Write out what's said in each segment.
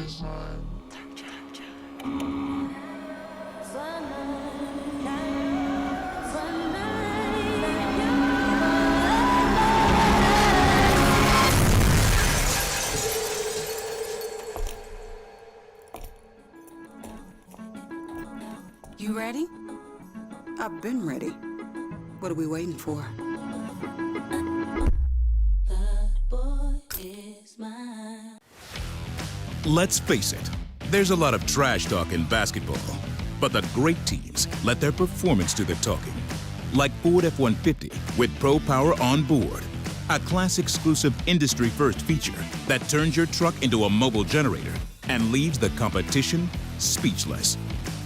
You ready? I've been ready. What are we waiting for? Let's face it, there's a lot of trash talk in basketball, but the great teams let their performance do the talking. Like Ford F-150 with Pro Power on board, a class-exclusive industry-first feature that turns your truck into a mobile generator and leaves the competition speechless.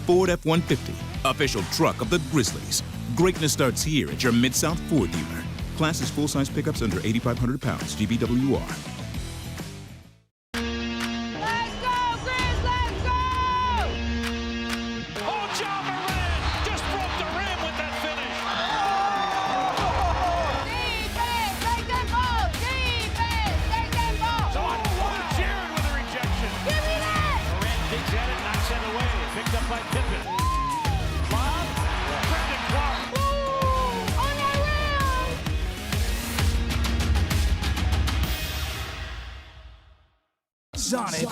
Ford F-150, official truck of the Grizzlies. Greatness starts here at your Mid-South Ford dealer. Class is full-size pickups under 8,500 pounds, GVWR. Sonic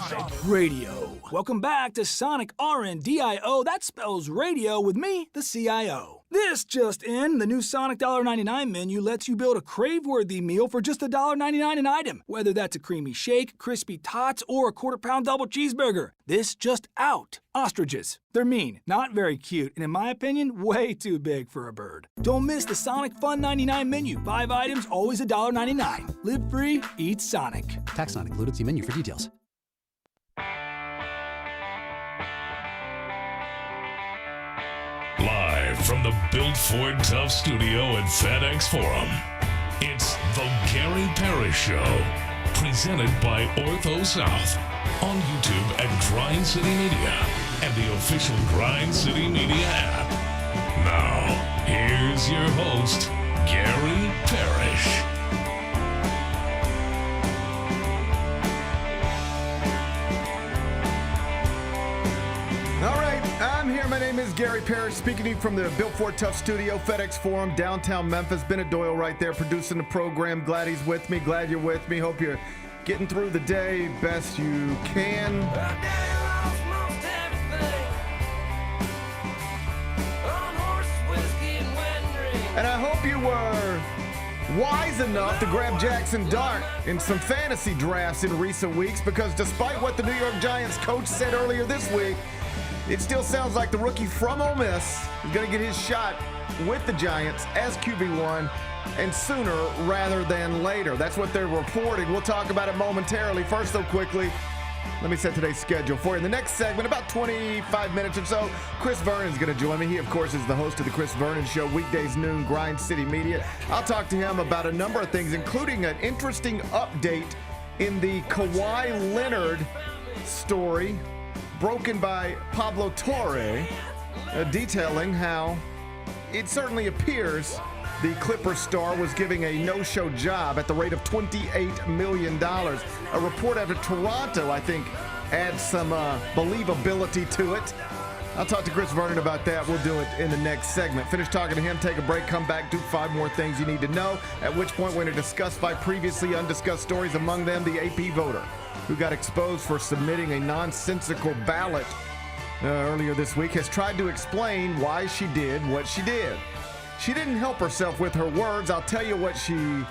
Radio. Welcome back to Sonic RNDIO. That spells radio with me, the CIO. This just in, the new Sonic $1.99 menu lets you build a crave-worthy meal for just $1.99 an item. Whether that's a creamy shake, crispy tots, or a quarter-pound double cheeseburger. This just out. Ostriches. They're mean, not very cute, and in my opinion, way too big for a bird. Don't miss the Sonic Fun 99 menu. 5 items, always $1.99. Live free, eat Sonic. Tax not included. See menu for details. Live from the Built Ford Tough studio at FedEx Forum, it's the Gary Parrish Show, presented by Ortho South, on YouTube at Grind City Media and the official Grind City Media app. Now, here's your host, Gary Parrish. All right, I'm here. My name is Gary Parrish, speaking to you from the Built Ford Tough studio, FedEx Forum, downtown Memphis. Bennett Doyle right there producing the program. Glad he's with me. Glad you're with me. Hope you're getting through the day best you can. And I hope you were wise enough to grab Jaxson Dart in some fantasy drafts in recent weeks, because despite what the New York Giants coach said earlier this week, it still sounds like the rookie from Ole Miss is going to get his shot with the Giants as QB1, and sooner rather than later. That's what they're reporting. We'll talk about it momentarily. First, though, quickly, let me set today's schedule for you. In the next segment, about 25 minutes or so, Chris Vernon is going to join me. He, of course, is the host of the Chris Vernon Show, weekdays noon, Grind City Media. I'll talk to him about a number of things, including an interesting update in the Kawhi Leonard story broken by Pablo Torre, detailing how it certainly appears the Clippers star was giving a no-show job at the rate of $28 million. A report out of Toronto, I think, adds some believability to it. I'll talk to Chris Vernon about that. We'll do it in the next segment. Finish talking to him, take a break, come back, do 5 more things you need to know, at which point we're going to discuss 5 previously undiscussed stories, among them the AP voter who got exposed for submitting a nonsensical ballot earlier this week has tried to explain why she did what she did. She didn't help herself with her words. I'll tell you what she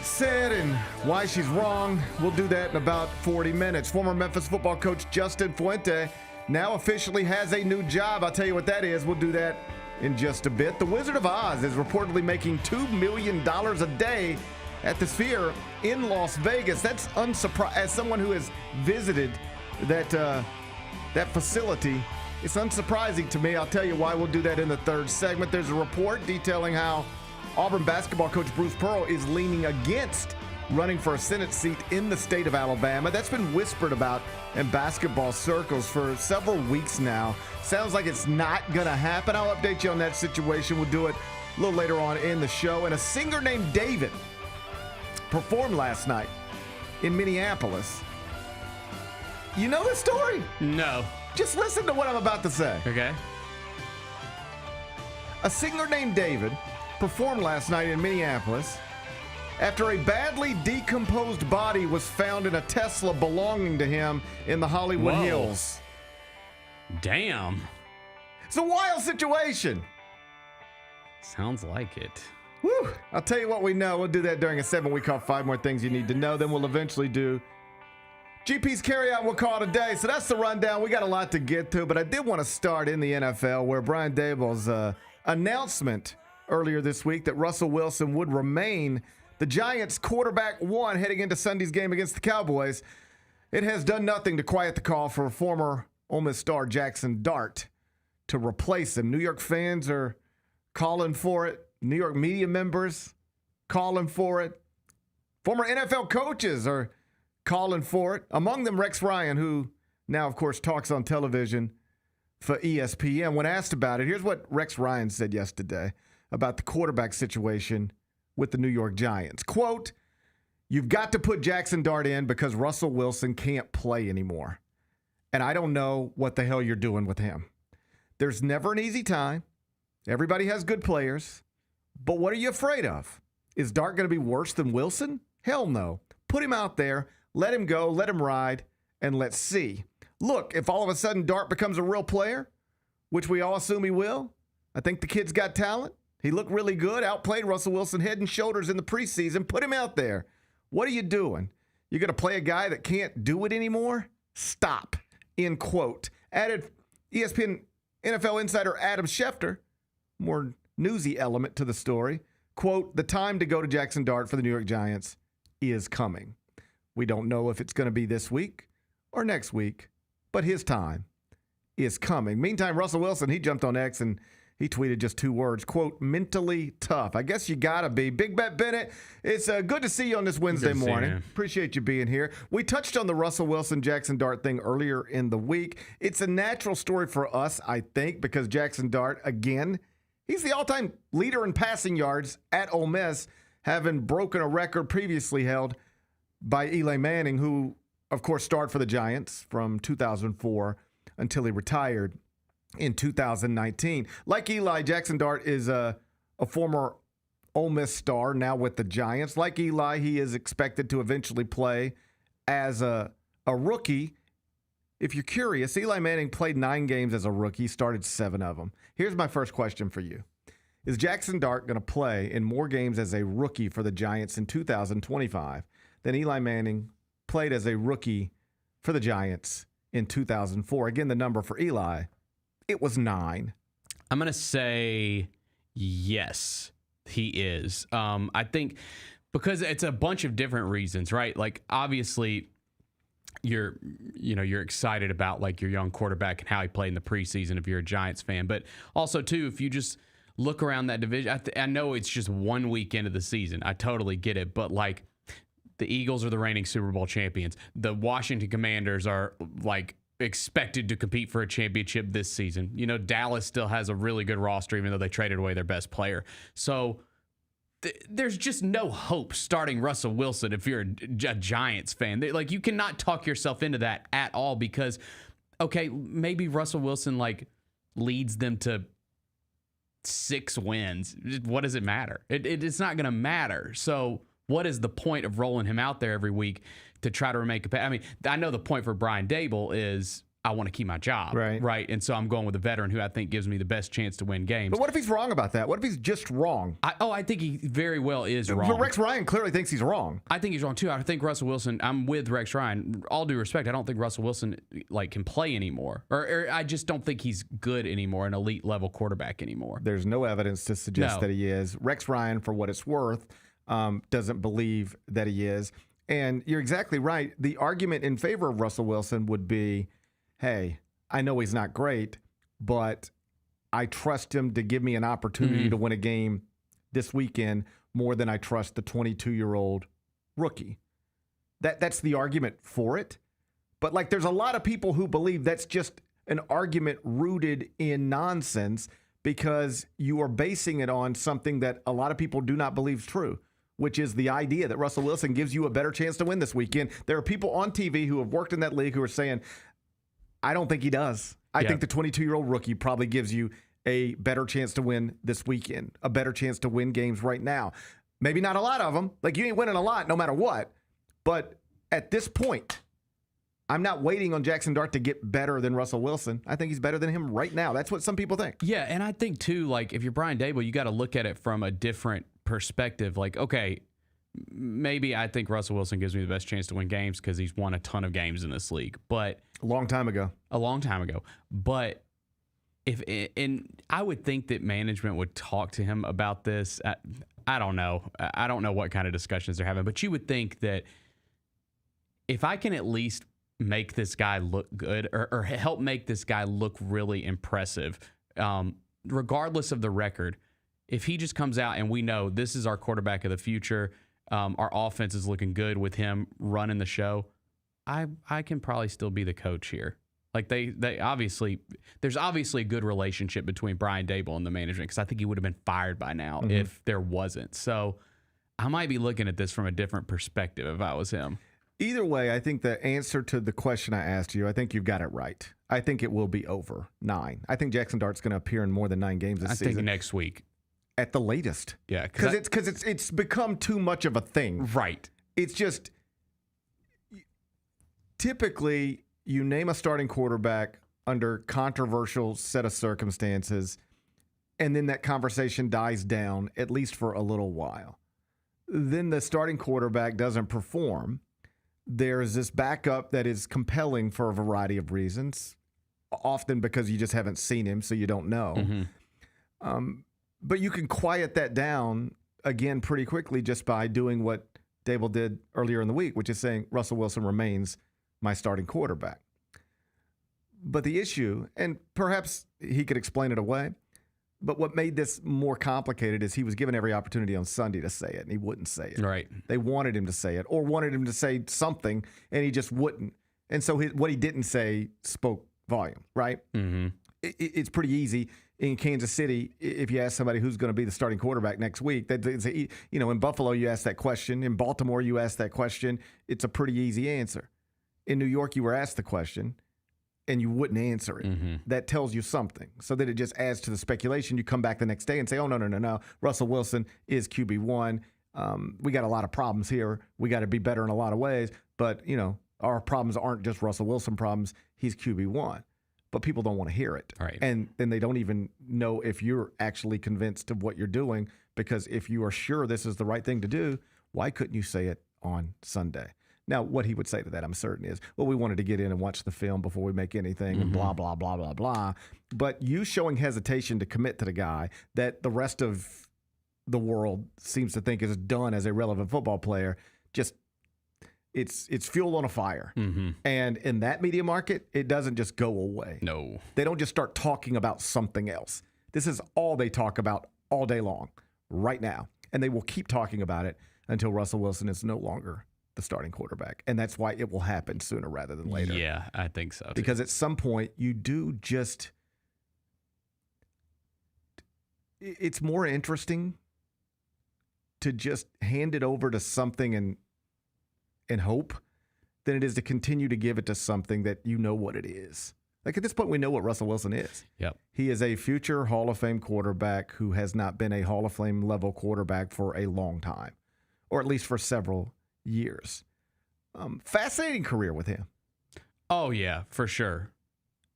said and why she's wrong. We'll do that in about 40 minutes. Former Memphis football coach Justin Fuente now officially has a new job. I'll tell you what that is. We'll do that in just a bit. The Wizard of Oz is reportedly making $2 million a day at the Sphere in Las Vegas. That's unsurprising. As someone who has visited that facility, it's unsurprising to me. I'll tell you why. We'll do that in the third segment. There's a report detailing how Auburn basketball coach Bruce Pearl is leaning against running for a Senate seat in the state of Alabama. That's been whispered about in basketball circles for several weeks now. Sounds like it's not going to happen. I'll update you on that situation. We'll do it a little later on in the show. And a singer named David performed last night in Minneapolis. You know this story? No. Just listen to what I'm about to say. Okay. A singer named David performed last night in Minneapolis after a badly decomposed body was found in a Tesla belonging to him in the Hollywood Whoa. Hills. Damn. It's a wild situation. Sounds like it. Whew. I'll tell you what we know. We'll do that during a segment we call 5 More Things You Need to Know. Then we'll eventually do GP's Carryout. We'll call it a day. So that's the rundown. We got a lot to get to, but I did want to start in the NFL where Brian Daboll's announcement earlier this week that Russell Wilson would remain the Giants' quarterback one heading into Sunday's game against the Cowboys. It has done nothing to quiet the call for former Ole Miss star Jaxson Dart to replace him. New York fans are calling for it. New York media members calling for it. Former NFL coaches are calling for it. Among them, Rex Ryan, who now, of course, talks on television for ESPN. When asked about it, here's what Rex Ryan said yesterday about the quarterback situation with the New York Giants. Quote, "You've got to put Jaxson Dart in because Russell Wilson can't play anymore. And I don't know what the hell you're doing with him. There's never an easy time. Everybody has good players. But what are you afraid of? Is Dart going to be worse than Wilson? Hell no. Put him out there, let him go, let him ride, and let's see. Look, if all of a sudden Dart becomes a real player, which we all assume he will, I think the kid's got talent. He looked really good, outplayed Russell Wilson head and shoulders in the preseason. Put him out there. What are you doing? You're going to play a guy that can't do it anymore? Stop." End quote. Added ESPN NFL insider Adam Schefter, more newsy element to the story. Quote, "The time to go to Jaxson Dart for the New York Giants is coming. We don't know if it's going to be this week or next week, but his time is coming." Meantime, Russell Wilson, he jumped on X and he tweeted just 2 words, quote, "mentally tough." I guess you got to be. Big Bet Bennett, it's good to see you on this Wednesday morning. Appreciate you being here. We touched on the Russell Wilson, Jaxson Dart thing earlier in the week. It's a natural story for us, I think, because Jaxson Dart, again, he's the all-time leader in passing yards at Ole Miss, having broken a record previously held by Eli Manning, who, of course, starred for the Giants from 2004 until he retired in 2019. Like Eli, Jaxson Dart is a former Ole Miss star, now with the Giants. Like Eli, he is expected to eventually play as a rookie. If you're curious, Eli Manning played 9 games as a rookie, started 7 of them. Here's my first question for you. Is Jaxson Dart going to play in more games as a rookie for the Giants in 2025 than Eli Manning played as a rookie for the Giants in 2004? Again, the number for Eli, it was 9. I'm going to say yes, he is. I think because it's a bunch of different reasons, right? Like, obviously, you're excited about like your young quarterback and how he played in the preseason if you're a Giants fan. But also, too, if you just look around that division, I know it's just 1 week into the season. I totally get it. But like, the Eagles are the reigning Super Bowl champions. The Washington Commanders are like expected to compete for a championship this season. You know, Dallas still has a really good roster, even though they traded away their best player. So there's just no hope starting Russell Wilson if you're a Giants fan. Like, you cannot talk yourself into that at all because, okay, maybe Russell Wilson like leads them to 6 wins. What does it matter? It's not going to matter. So what is the point of rolling him out there every week to try to make a pay? I mean, I know the point for Brian Daboll is I want to keep my job, right? And so I'm going with a veteran who I think gives me the best chance to win games. But what if he's wrong about that? What if he's just wrong? I think he very well is wrong. But Rex Ryan clearly thinks he's wrong. I think he's wrong too. I think Russell Wilson, I'm with Rex Ryan. All due respect, I don't think Russell Wilson like can play anymore. Or I just don't think he's good anymore, an elite level quarterback anymore. There's no evidence to suggest that he is. Rex Ryan, for what it's worth, doesn't believe that he is. And you're exactly right. The argument in favor of Russell Wilson would be, hey, I know he's not great, but I trust him to give me an opportunity to win a game this weekend more than I trust the 22-year-old rookie. That's the argument for it. But like, there's a lot of people who believe that's just an argument rooted in nonsense because you are basing it on something that a lot of people do not believe is true, which is the idea that Russell Wilson gives you a better chance to win this weekend. There are people on TV who have worked in that league who are saying, I don't think he does. I think the 22-year-old rookie probably gives you a better chance to win this weekend, a better chance to win games right now. Maybe not a lot of them. Like, you ain't winning a lot no matter what. But at this point, I'm not waiting on Jaxson Dart to get better than Russell Wilson. I think he's better than him right now. That's what some people think. Yeah, and I think, too, like, if you're Brian Daboll, you got to look at it from a different perspective. Like, okay, maybe I think Russell Wilson gives me the best chance to win games because he's won a ton of games in this league. But a long time ago. But I would think that management would talk to him about this. I don't know. I don't know what kind of discussions they're having, but you would think that if I can at least make this guy look good or help make this guy look really impressive, regardless of the record, if he just comes out and we know this is our quarterback of the future, our offense is looking good with him running the show, I can probably still be the coach here. Like they obviously, there's obviously a good relationship between Brian Daboll and the management because I think he would have been fired by now if there wasn't. So I might be looking at this from a different perspective if I was him. Either way, I think the answer to the question I asked you, I think you've got it right. I think it will be over 9. I think Jaxson Dart's going to appear in more than 9 games this season. I think next week. At the latest. Yeah. Because it's become too much of a thing. Right. It's just, typically, you name a starting quarterback under controversial set of circumstances, and then that conversation dies down, at least for a little while. Then the starting quarterback doesn't perform. There's this backup that is compelling for a variety of reasons, often because you just haven't seen him, so you don't know. But you can quiet that down, again, pretty quickly just by doing what Daboll did earlier in the week, which is saying Russell Wilson remains my starting quarterback. But the issue, and perhaps he could explain it away, but what made this more complicated is he was given every opportunity on Sunday to say it, and he wouldn't say it. Right. They wanted him to say it or wanted him to say something, and he just wouldn't. And so what he didn't say spoke volume, right? It's pretty easy in Kansas City. If you ask somebody who's going to be the starting quarterback next week, they'd say, in Buffalo, you ask that question. In Baltimore, you ask that question. It's a pretty easy answer. In New York, you were asked the question, and you wouldn't answer it. That tells you something. So that it just adds to the speculation. You come back the next day and say, oh, no. Russell Wilson is QB1. We got a lot of problems here. We got to be better in a lot of ways. But, our problems aren't just Russell Wilson problems. He's QB1. But people don't want to hear it. Right. And then they don't even know if you're actually convinced of what you're doing, because if you are sure this is the right thing to do, why couldn't you say it on Sunday? Now, what he would say to that, I'm certain, is, well, we wanted to get in and watch the film before we make anything and blah, blah, blah, blah, blah. But you showing hesitation to commit to the guy that the rest of the world seems to think is done as a relevant football player, just it's fuel on a fire. And in that media market, it doesn't just go away. No. They don't just start talking about something else. This is all they talk about all day long right now. And they will keep talking about it until Russell Wilson is no longer the starting quarterback. And that's why it will happen sooner rather than later. Yeah, I think so, too. Because at some point, you do just... It's more interesting to just hand it over to something and hope than it is to continue to give it to something that you know what it is. Like, at this point, we know what Russell Wilson is. Yep. He is a future Hall of Fame quarterback who has not been a Hall of Fame level quarterback for a long time, or at least for several years. Fascinating career with him. Oh, yeah, for sure.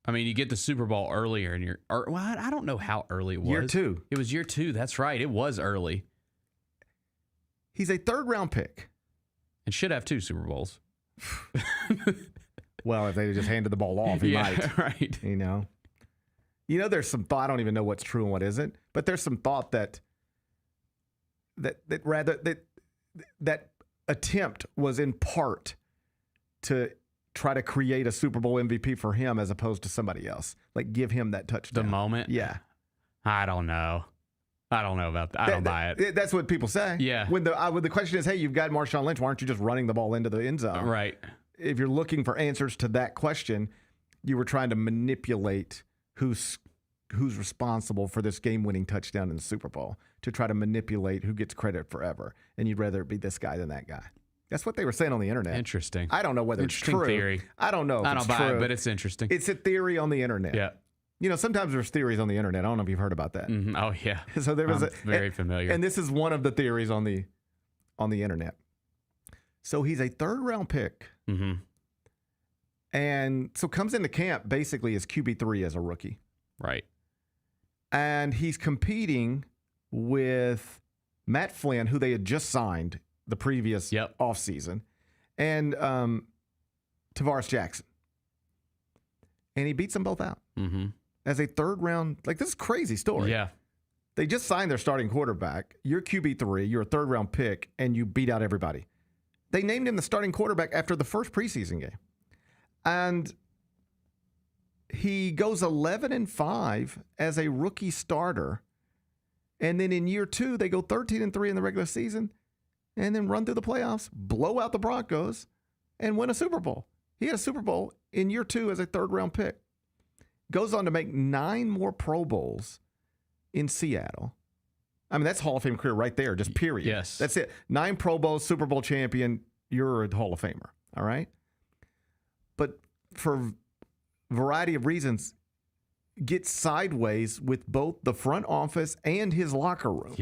I mean, you get the Super Bowl earlier in I don't know how early it was. Year 2. It was year 2. That's right. It was early. He's a 3rd-round pick. And should have 2 Super Bowls. Well, if they just handed the ball off, he might. Right. There's some thought. I don't even know what's true and what isn't, but there's some thought that attempt was in part to try to create a Super Bowl MVP for him as opposed to somebody else. Like, give him that touchdown. The moment? Yeah. I don't know about that. I don't buy it. That's what people say. Yeah. When the question is, hey, you've got Marshawn Lynch, why aren't you just running the ball into the end zone? Right. If you're looking for answers to that question, you were trying to manipulate who's who's responsible for this game-winning touchdown in the Super Bowl to try to manipulate who gets credit forever. And you'd rather it be this guy than that guy. That's what they were saying on the internet. Interesting. I don't know whether it's true. Theory. I don't know if I it's don't buy true. it, but it's interesting. It's a theory on the internet. Yeah. You know, sometimes there's theories on the internet. I don't know if you've heard about that. Mm-hmm. Oh, yeah. So there was very familiar. And this is one of the theories on the internet. So he's a third-round pick. Mm-hmm. And so comes into camp basically as QB3 as a rookie. Right. And he's competing with Matt Flynn, who they had just signed the previous offseason, and Tavares Jaxson. And he beats them both out as a third round. Like, this is a crazy story. Yeah. They just signed their starting quarterback. You're QB3, you're a third round pick, and you beat out everybody. They named him the starting quarterback after the first preseason game. And he goes 11-5 as a rookie starter. And then in year 2, they go 13-3 in the regular season and then run through the playoffs, blow out the Broncos, and win a Super Bowl. He had a Super Bowl in year 2 as a third-round pick. Goes on to make 9 more Pro Bowls in Seattle. I mean, that's Hall of Fame career right there, just period. Yes. That's it. 9 Pro Bowls, Super Bowl champion, you're a Hall of Famer, all right? But for a variety of reasons, gets sideways with both the front office and his locker room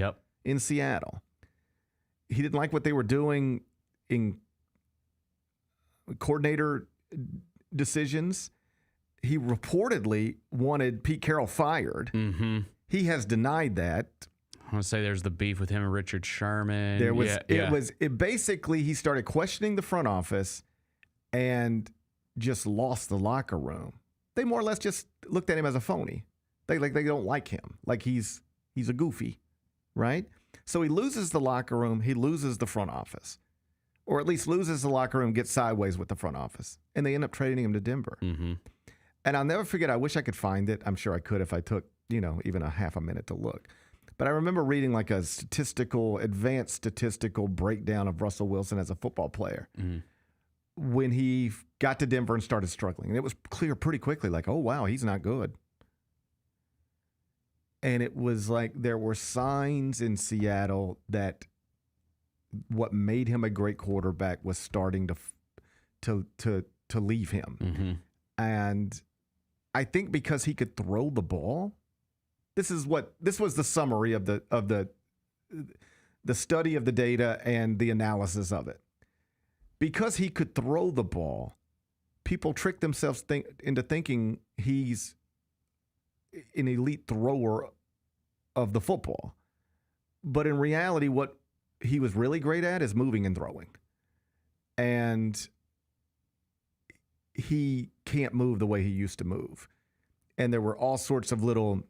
in Seattle. He didn't like what they were doing in coordinator decisions. He reportedly wanted Pete Carroll fired. Mm-hmm. He has denied that. I want to say there's the beef with him and Richard Sherman. There was basically he started questioning the front office and just lost the locker room. They more or less just looked at him as a phony. They don't like him. Like he's a goofy, right? So he loses the locker room, he loses the front office. Or at least loses the locker room, gets sideways with the front office. And they end up trading him to Denver. Mm-hmm. And I'll never forget, I wish I could find it. I'm sure I could if I took, even a half a minute to look. But I remember reading like a advanced statistical breakdown of Russell Wilson as a football player. Mm-hmm. When he got to Denver and started struggling. And it was clear pretty quickly, like, oh, wow, he's not good. And it was like there were signs in Seattle that what made him a great quarterback was starting to leave him. Mm-hmm. And I think because he could throw the ball, this was the summary of the study of the data and the analysis of it. Because he could throw the ball, people trick themselves into thinking he's an elite thrower of the football. But in reality, what he was really great at is moving and throwing. And he can't move the way he used to move. And there were all sorts of little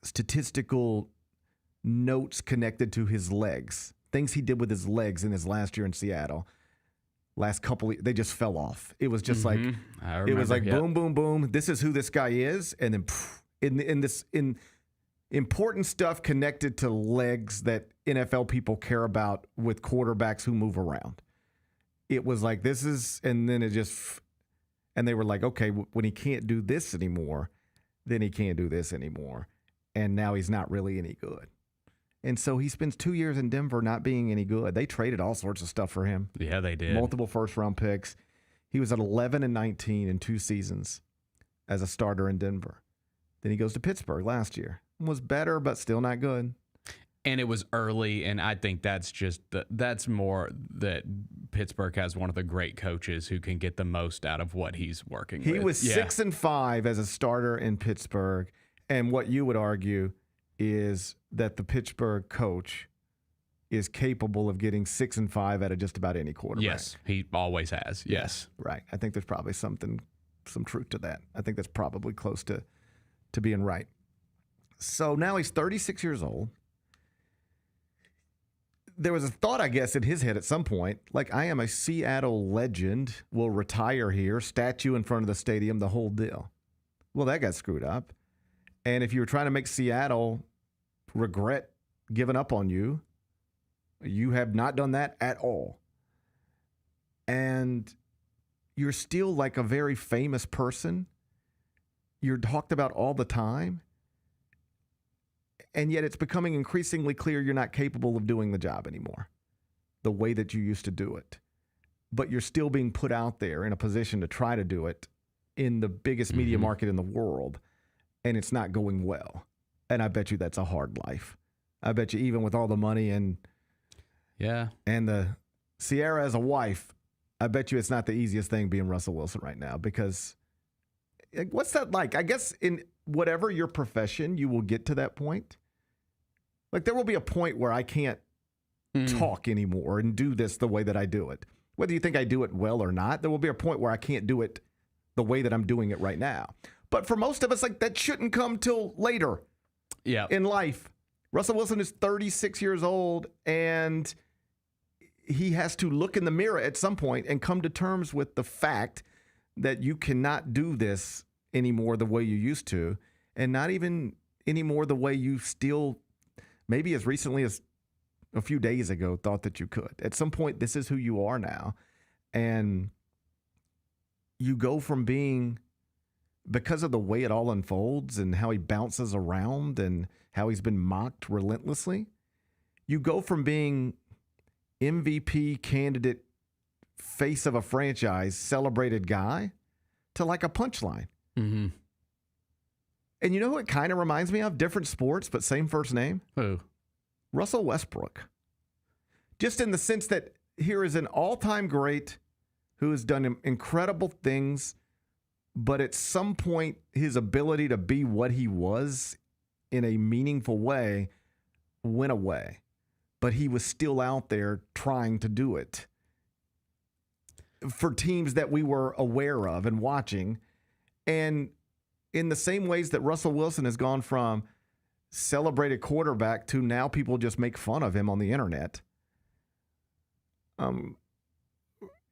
statistical notes connected to his legs, things he did with his legs in his last year in Seattle. Last couple, they just fell off. It was just boom, boom, boom. This is who this guy is. And then in important stuff connected to legs that NFL people care about with quarterbacks who move around. It was like, this is, and then and they were like, okay, when he can't do this anymore, then he can't do this anymore. And now he's not really any good. And so he spends 2 years in Denver not being any good. They traded all sorts of stuff for him. Yeah, they did. Multiple first-round picks. He was at 11-19 in 2 seasons as a starter in Denver. Then he goes to Pittsburgh last year. Was better, but still not good. And it was early, and I think that's more that Pittsburgh has one of the great coaches who can get the most out of what he's working with. He was 6-5 as a starter in Pittsburgh, and what you would argue is that the Pittsburgh coach is capable of getting 6-5 out of just about any quarterback. Yes, he always has. Yes. Right. I think there's probably some truth to that. I think that's probably close to being right. So now he's 36 years old. There was a thought, I guess, in his head at some point, like, I am a Seattle legend, will retire here, statue in front of the stadium, the whole deal. Well, that got screwed up. And if you were trying to make Seattle regret giving up on you, you have not done that at all. And you're still like a very famous person. You're talked about all the time. And yet it's becoming increasingly clear you're not capable of doing the job anymore, the way that you used to do it. But you're still being put out there in a position to try to do it in the biggest media market in the world, and it's not going well. And I bet you that's a hard life. I bet you even with all the money and the Sierra as a wife, I bet you it's not the easiest thing being Russell Wilson right now, because what's that like? I guess in whatever your profession, you will get to that point. Like there will be a point where I can't talk anymore and do this the way that I do it. Whether you think I do it well or not, there will be a point where I can't do it the way that I'm doing it right now. But for most of us, like that shouldn't come till later in life. Russell Wilson is 36 years old, and he has to look in the mirror at some point and come to terms with the fact that you cannot do this anymore the way you used to, and not even anymore the way you still, maybe as recently as a few days ago, thought that you could. At some point, this is who you are now. And you go from being, because of the way it all unfolds and how he bounces around and how he's been mocked relentlessly, you go from being MVP candidate, face of a franchise, celebrated guy, to like a punchline. Mm-hmm. And you know who it kind of reminds me of? Different sports, but same first name. Who? Russell Westbrook. Just in the sense that here is an all-time great who has done incredible things, but at some point his ability to be what he was in a meaningful way went away. But he was still out there trying to do it for teams that we were aware of and watching. And in the same ways that Russell Wilson has gone from celebrated quarterback to now people just make fun of him on the internet.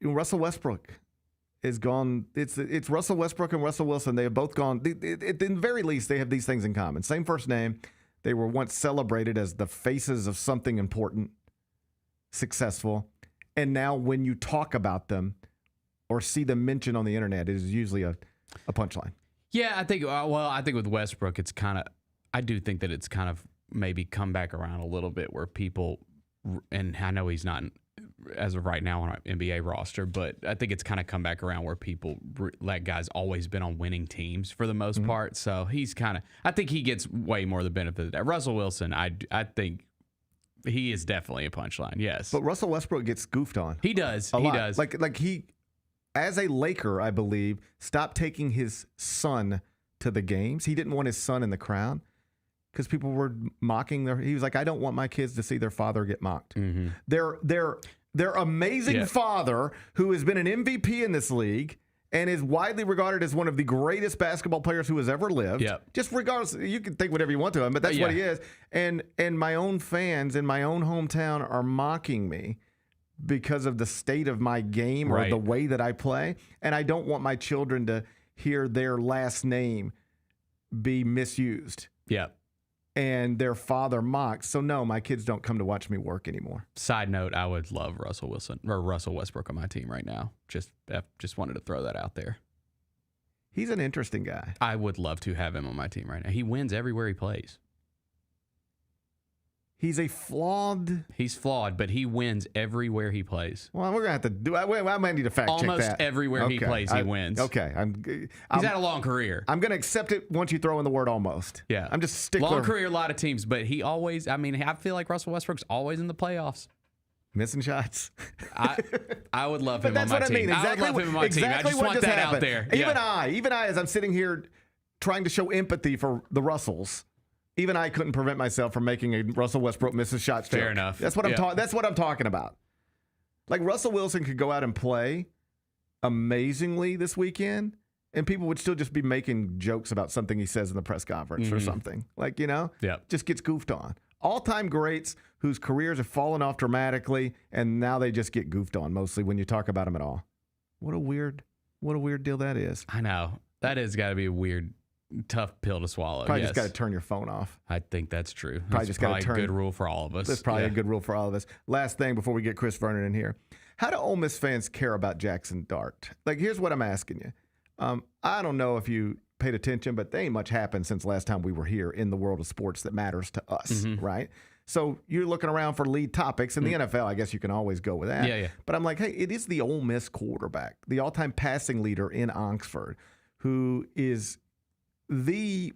Russell Westbrook is gone. It's Russell Westbrook and Russell Wilson. They have both gone. At the very least, they have these things in common. Same first name. They were once celebrated as the faces of something important, successful. And now when you talk about them or see them mentioned on the internet, it is usually a punchline. Yeah, I think with Westbrook, it's kind of, I do think that it's kind of maybe come back around a little bit where people, and I know he's not as of right now on our NBA roster, but I think it's kind of come back around where people, that guy's always been on winning teams for the most part. So he's kind of, I think he gets way more the benefit of that. Russell Wilson, I think he is definitely a punchline, yes. But Russell Westbrook gets goofed on. He does. He lot. Does. Like he, as a Laker, I believe, stopped taking his son to the games. He didn't want his son in the crowd because people were mocking he was like, I don't want my kids to see their father get mocked. Mm-hmm. Their amazing father, who has been an MVP in this league and is widely regarded as one of the greatest basketball players who has ever lived. Yep. Just regardless, you can think whatever you want to him, but that's what he is. And my own fans in my own hometown are mocking me because of the state of my game or the way that I play. And I don't want my children to hear their last name be misused. Yeah. And their father mocked. So no, my kids don't come to watch me work anymore. Side note, I would love Russell Westbrook on my team right now. Just wanted to throw that out there. He's an interesting guy. I would love to have him on my team right now. He wins everywhere he plays. He's flawed, but he wins everywhere he plays. Well, we're going to have to do I might need to fact check that. Almost everywhere he plays, he wins. Okay. He's had a long career. I'm going to accept it once you throw in the word almost. Yeah. I'm just stickler. Long career, a lot of teams, but he always, I feel like Russell Westbrook's always in the playoffs. Missing shots. I would love him on my team. I mean. Exactly, I would love him on my team. I just want that out there. Even I, as I'm sitting here trying to show empathy for the Russells, even I couldn't prevent myself from making a Russell Westbrook misses shots joke. Fair enough. That's what I'm talking about. Like Russell Wilson could go out and play amazingly this weekend, and people would still just be making jokes about something he says in the press conference or something. Like, just gets goofed on. All-time greats whose careers have fallen off dramatically, and now they just get goofed on mostly when you talk about them at all. What a weird deal that is. I know. That has got to be a weird, tough pill to swallow. Probably just got to turn your phone off. I think that's true. Probably that's just a good rule for all of us. That's probably a good rule for all of us. Last thing before we get Chris Vernon in here. How do Ole Miss fans care about Jaxson Dart? Like, here's what I'm asking you. I don't know if you paid attention, but they ain't much happened since last time we were here in the world of sports that matters to us, right? So you're looking around for lead topics. In the NFL, I guess you can always go with that. Yeah. But I'm like, hey, it is the Ole Miss quarterback, the all-time passing leader in Oxford, who is the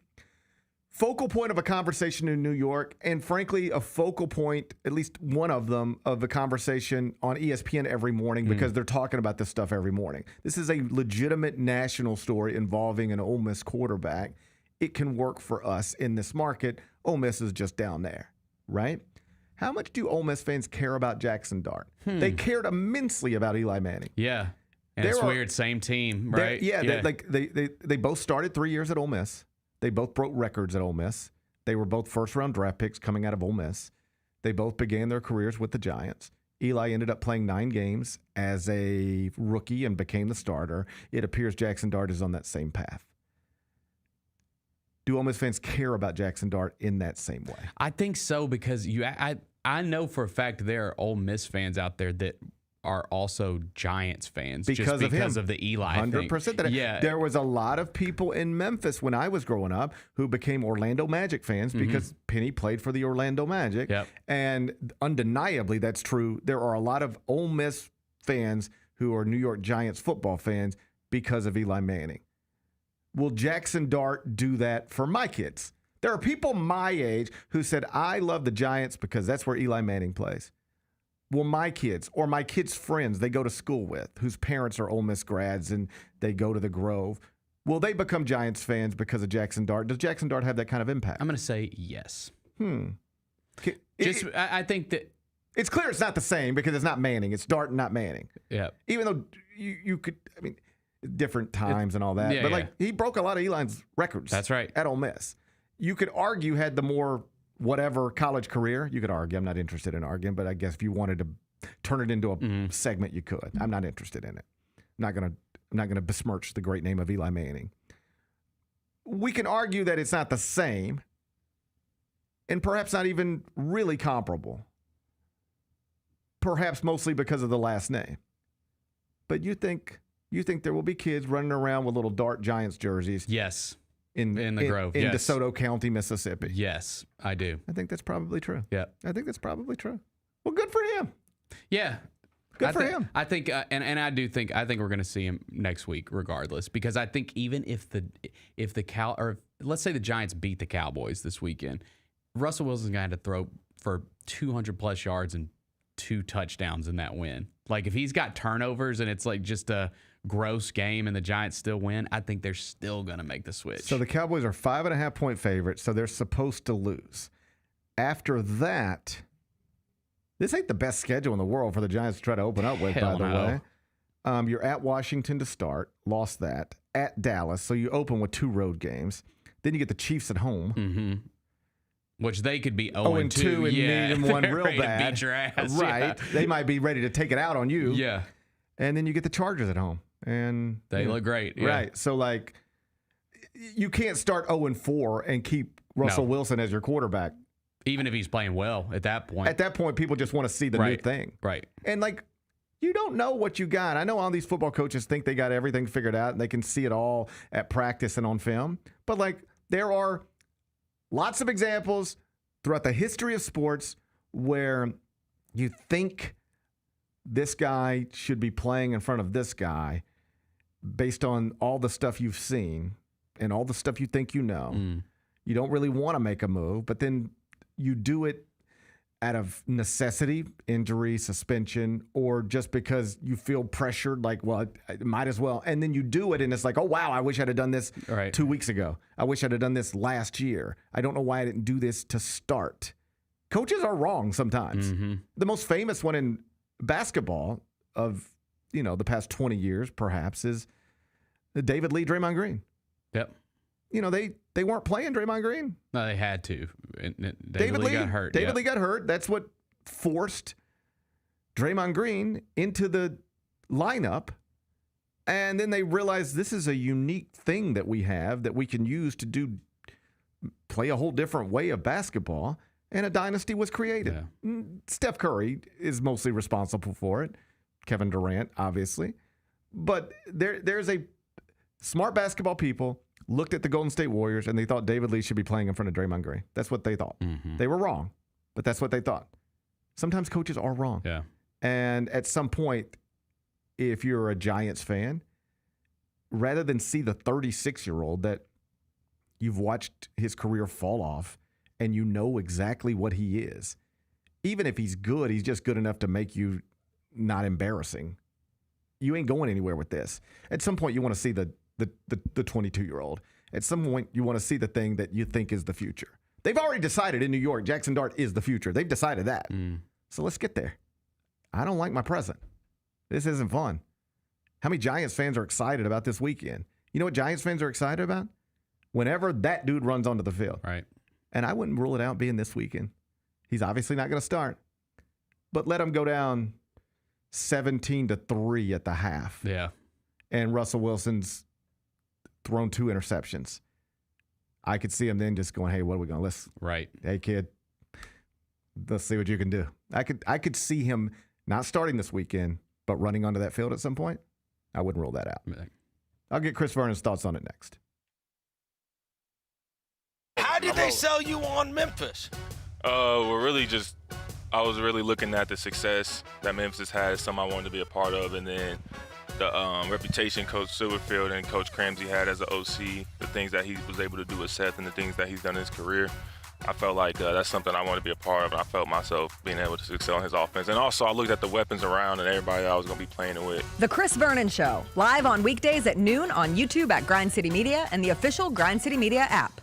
focal point of a conversation in New York, and frankly, a focal point, at least one of them, of the conversation on ESPN every morning because they're talking about this stuff every morning. This is a legitimate national story involving an Ole Miss quarterback. It can work for us in this market. Ole Miss is just down there, right? How much do Ole Miss fans care about Jaxson Dart? They cared immensely about Eli Manning. Yeah. And it's weird, same team, right? They both started 3 years at Ole Miss. They both broke records at Ole Miss. They were both first-round draft picks coming out of Ole Miss. They both began their careers with the Giants. Eli ended up playing 9 games as a rookie and became the starter. It appears Jaxson Dart is on that same path. Do Ole Miss fans care about Jaxson Dart in that same way? I think so because I know for a fact there are Ole Miss fans out there that are also Giants fans because of the Eli 100%. thing. Yeah. There was a lot of people in Memphis when I was growing up who became Orlando Magic fans because Penny played for the Orlando Magic. Yep. And undeniably, that's true. There are a lot of Ole Miss fans who are New York Giants football fans because of Eli Manning. Will Jaxson Dart do that for my kids? There are people my age who said, I love the Giants because that's where Eli Manning plays. Will my kids or my kids' friends they go to school with, whose parents are Ole Miss grads and they go to the Grove, will they become Giants fans because of Jaxson Dart? Does Jaxson Dart have that kind of impact? I'm going to say yes. I think that it's clear it's not the same because it's not Manning. It's Dart and not Manning. Yeah. Even though you could, different times and all that. But he broke a lot of Eli's records. That's right. At Ole Miss. You could argue had the more whatever college career, you could argue. I'm not interested in arguing, but I guess if you wanted to turn it into a segment, you could. I'm not interested in it. I'm not gonna besmirch the great name of Eli Manning. We can argue that it's not the same, and perhaps not even really comparable. Perhaps mostly because of the last name. But you think there will be kids running around with little Dart Giants jerseys? Yes. In the Grove, in DeSoto County, Mississippi. Yes, I do. I think that's probably true. Yeah. I think that's probably true. Well, good for him. Yeah. Good for him. I think, and I do think, we're going to see him next week regardless, because I think even if let's say the Giants beat the Cowboys this weekend, Russell Wilson's going to have to throw for 200 plus yards and 2 touchdowns in that win. Like if he's got turnovers and it's like just a gross game and the Giants still win, I think they're still going to make the switch. So the Cowboys are 5.5-point favorites, so they're supposed to lose. After that, this ain't the best schedule in the world for the Giants to try to open up with, by the way. You're at Washington to start, lost that. At Dallas, so you open with 2 road games. Then you get the Chiefs at home. Which they could be 0-2 and need them one real bad. Beat your ass. Right. Yeah. They might be ready to take it out on you. Yeah. And then you get the Chargers at home. And they look great. Yeah. Right. So, you can't start 0-4 and keep Russell Wilson as your quarterback. Even if he's playing well at that point. At that point, people just want to see the new thing. Right. And, you don't know what you got. I know all these football coaches think they got everything figured out and they can see it all at practice and on film. But, there are lots of examples throughout the history of sports where you think this guy should be playing in front of this guy based on all the stuff you've seen and all the stuff you think you know. You don't really want to make a move, but then you do it out of necessity, injury, suspension, or just because you feel pressured, I might as well. And then you do it, and it's like, oh, wow, I wish I'd have done this 2 weeks ago. I wish I'd have done this last year. I don't know why I didn't do this to start. Coaches are wrong sometimes. The most famous one in basketball of, the past 20 years, perhaps, is David Lee, Draymond Green. Yep. They weren't playing Draymond Green. No, they had to. David Lee got hurt. David Lee got hurt. That's what forced Draymond Green into the lineup. And then they realized this is a unique thing that we have that we can use to play a whole different way of basketball. And a dynasty was created. Yeah. Steph Curry is mostly responsible for it. Kevin Durant, obviously. But there's a smart basketball people looked at the Golden State Warriors and they thought David Lee should be playing in front of Draymond Green. That's what they thought. Mm-hmm. They were wrong, but that's what they thought. Sometimes coaches are wrong. Yeah. And at some point, if you're a Giants fan, rather than see the 36-year-old that you've watched his career fall off and you know exactly what he is, even if he's good, he's just good enough to make you not embarrassing. You ain't going anywhere with this. At some point, you want to see the 22-year-old. At some point, you want to see the thing that you think is the future. They've already decided in New York, Jaxson Dart is the future. They've decided that. So let's get there. I don't like my present. This isn't fun. How many Giants fans are excited about this weekend? You know what Giants fans are excited about? Whenever that dude runs onto the field. Right. And I wouldn't rule it out being this weekend. He's obviously not going to start. But let him go down 17-3 at the half. Yeah. And Russell Wilson's thrown 2 interceptions. I could see him then just going, hey, what are we going to Right. Hey, kid, let's see what you can do. I could see him not starting this weekend, but running onto that field at some point. I wouldn't rule that out. I'll get Chris Vernon's thoughts on it next. How did they sell you on Memphis? Well, really just, I was really looking at the success that Memphis had as something I wanted to be a part of, and then the reputation Coach Silverfield and Coach Cramsey had as an OC, the things that he was able to do with Seth and the things that he's done in his career. I felt like that's something I wanted to be a part of, and I felt myself being able to excel in his offense. And also, I looked at the weapons around and everybody I was going to be playing with. The Chris Vernon Show, live on weekdays at noon on YouTube at Grind City Media and the official Grind City Media app.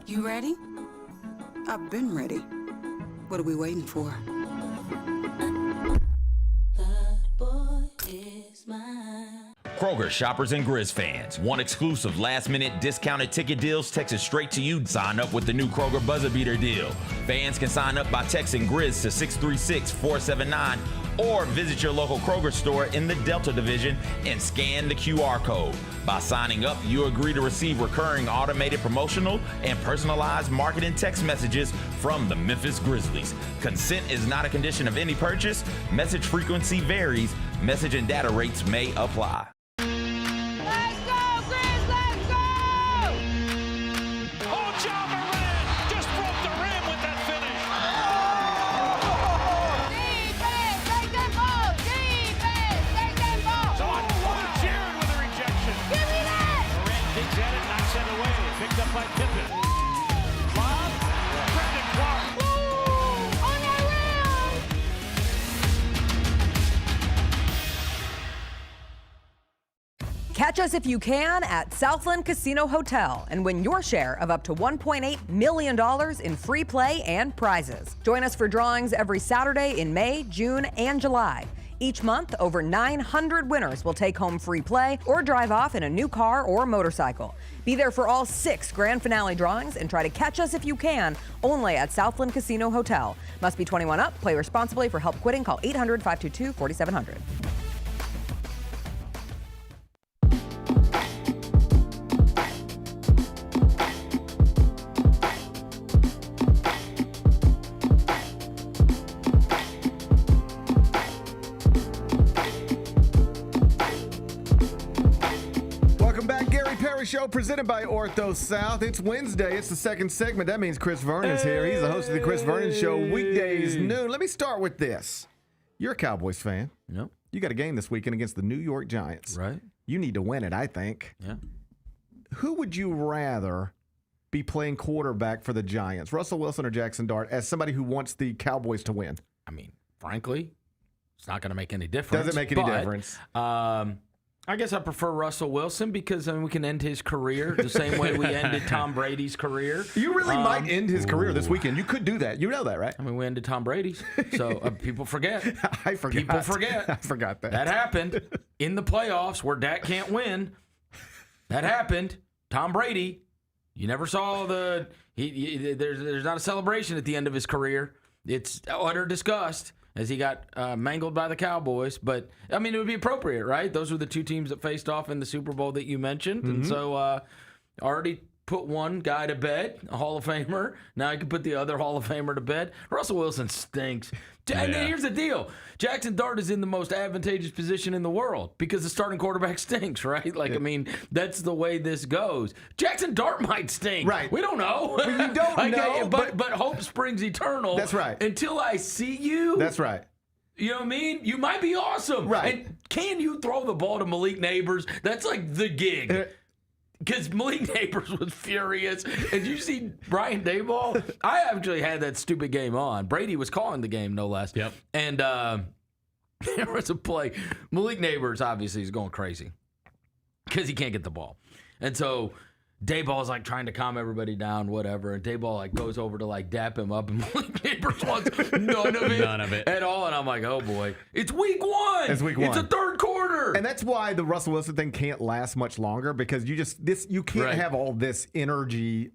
You ready? I've been ready. What are we waiting for? Kroger shoppers and Grizz fans. Want exclusive last-minute discounted ticket deals texted straight to you? Sign up with the new Kroger Buzzer Beater deal. Fans can sign up by texting Grizz to 636-479 or visit your local Kroger store in the Delta Division and scan the QR code. By signing up, you agree to receive recurring automated promotional and personalized marketing text messages from the Memphis Grizzlies. Consent is not a condition of any purchase. Message frequency varies. Message and data rates may apply. Let's go, Grizz, let's go! Oh, John Moran just broke the rim with that finish. Defense, take that ball! Defense, take that ball! So on Jared with a rejection. Give me that! Moran digs at it, knocks it away. Picked up by Pippen. Lob, Brandon Clark. Ooh, on that rim! Catch us if you can at Southland Casino Hotel and win your share of up to $1.8 million in free play and prizes. Join us for drawings every Saturday in May, June, and July. Each month, over 900 winners will take home free play or drive off in a new car or motorcycle. Be there for all 6 grand finale drawings and try to catch us if you can, only at Southland Casino Hotel. Must be 21 up. Play responsibly. For help quitting, call 800-522-4700. Show presented by Ortho South. It's Wednesday. It's the second segment. That means Chris Vernon's here. He's the host of the Chris Vernon Show, weekdays noon. Let me start with this. You're a Cowboys fan. Yep. You got a game this weekend against the New York Giants. Right. You need to win it, I think. Yeah. Who would you rather be playing quarterback for the Giants, Russell Wilson or Jaxson Dart, as somebody who wants the Cowboys to win? I mean, frankly, it's not going to make any difference. Doesn't make any difference. I guess I prefer Russell Wilson because we can end his career the same way we ended Tom Brady's career. You really might end his career this weekend. You could do that. You know that, right? I mean, we ended Tom Brady's. So people forget. I forgot. People forget. I forgot that. That happened in the playoffs where Dak can't win. That happened. Tom Brady, you never saw there's not a celebration at the end of his career. It's utter disgust. as he got mangled by the Cowboys. But, I mean, it would be appropriate, right? Those were the two teams that faced off in the Super Bowl that you mentioned. Mm-hmm. And so already put one guy to bed, a Hall of Famer. Now I can put the other Hall of Famer to bed. Russell Wilson stinks. And then here's the deal. Jaxson Dart is in the most advantageous position in the world because the starting quarterback stinks, right? Like, I mean, that's the way this goes. Jaxson Dart might stink. Right. We don't know. Well, you don't know. But hope springs eternal. That's right. Until I see you. That's right. You know what I mean? You might be awesome. Right. And can you throw the ball to Malik Neighbors? That's like the gig. Because Malik Neighbors was furious. And you see Brian Daboll? I actually had that stupid game on. Brady was calling the game, no less. Yep. And there was a play. Malik Neighbors, obviously, is going crazy because he can't get the ball. And so Dayball's like trying to calm everybody down, whatever. And Dayball like goes over to like dap him up. And Malik Neighbors wants none of it at all. And I'm like, oh, boy. It's week one. It's week one. It's a third quarter. And that's why the Russell Wilson thing can't last much longer because you can't have all this energy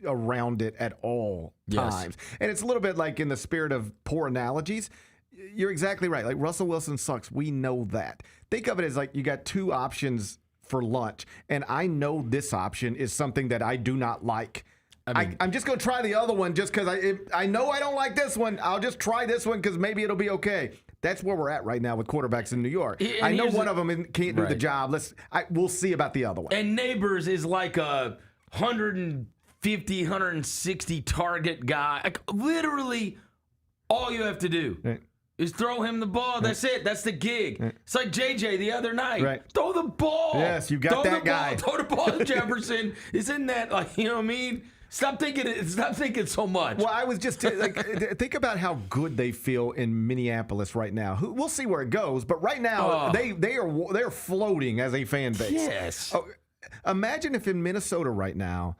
around it at all times. And it's a little bit like in the spirit of poor analogies. You're exactly right. Like Russell Wilson sucks. We know that. Think of it as like you got two options for lunch, and I know this option is something that I do not like. I'm just going to try the other one just because I know I don't like this one. I'll just try this one because maybe it'll be okay. That's where we're at right now with quarterbacks in New York. And I know one of them can't do the job. We'll see about the other one. And Neighbors is like a 150, 160 target guy. Like literally all you have to do is throw him the ball. That's it. That's the gig. It's like JJ the other night. Throw the ball. Yes, you got that guy. Throw the ball to Jefferson. Isn't that like, you know what I mean? Stop thinking so much. Well, I was just think about how good they feel in Minneapolis right now. We'll see where it goes, but right now they're floating as a fan base. Yes. Imagine if in Minnesota right now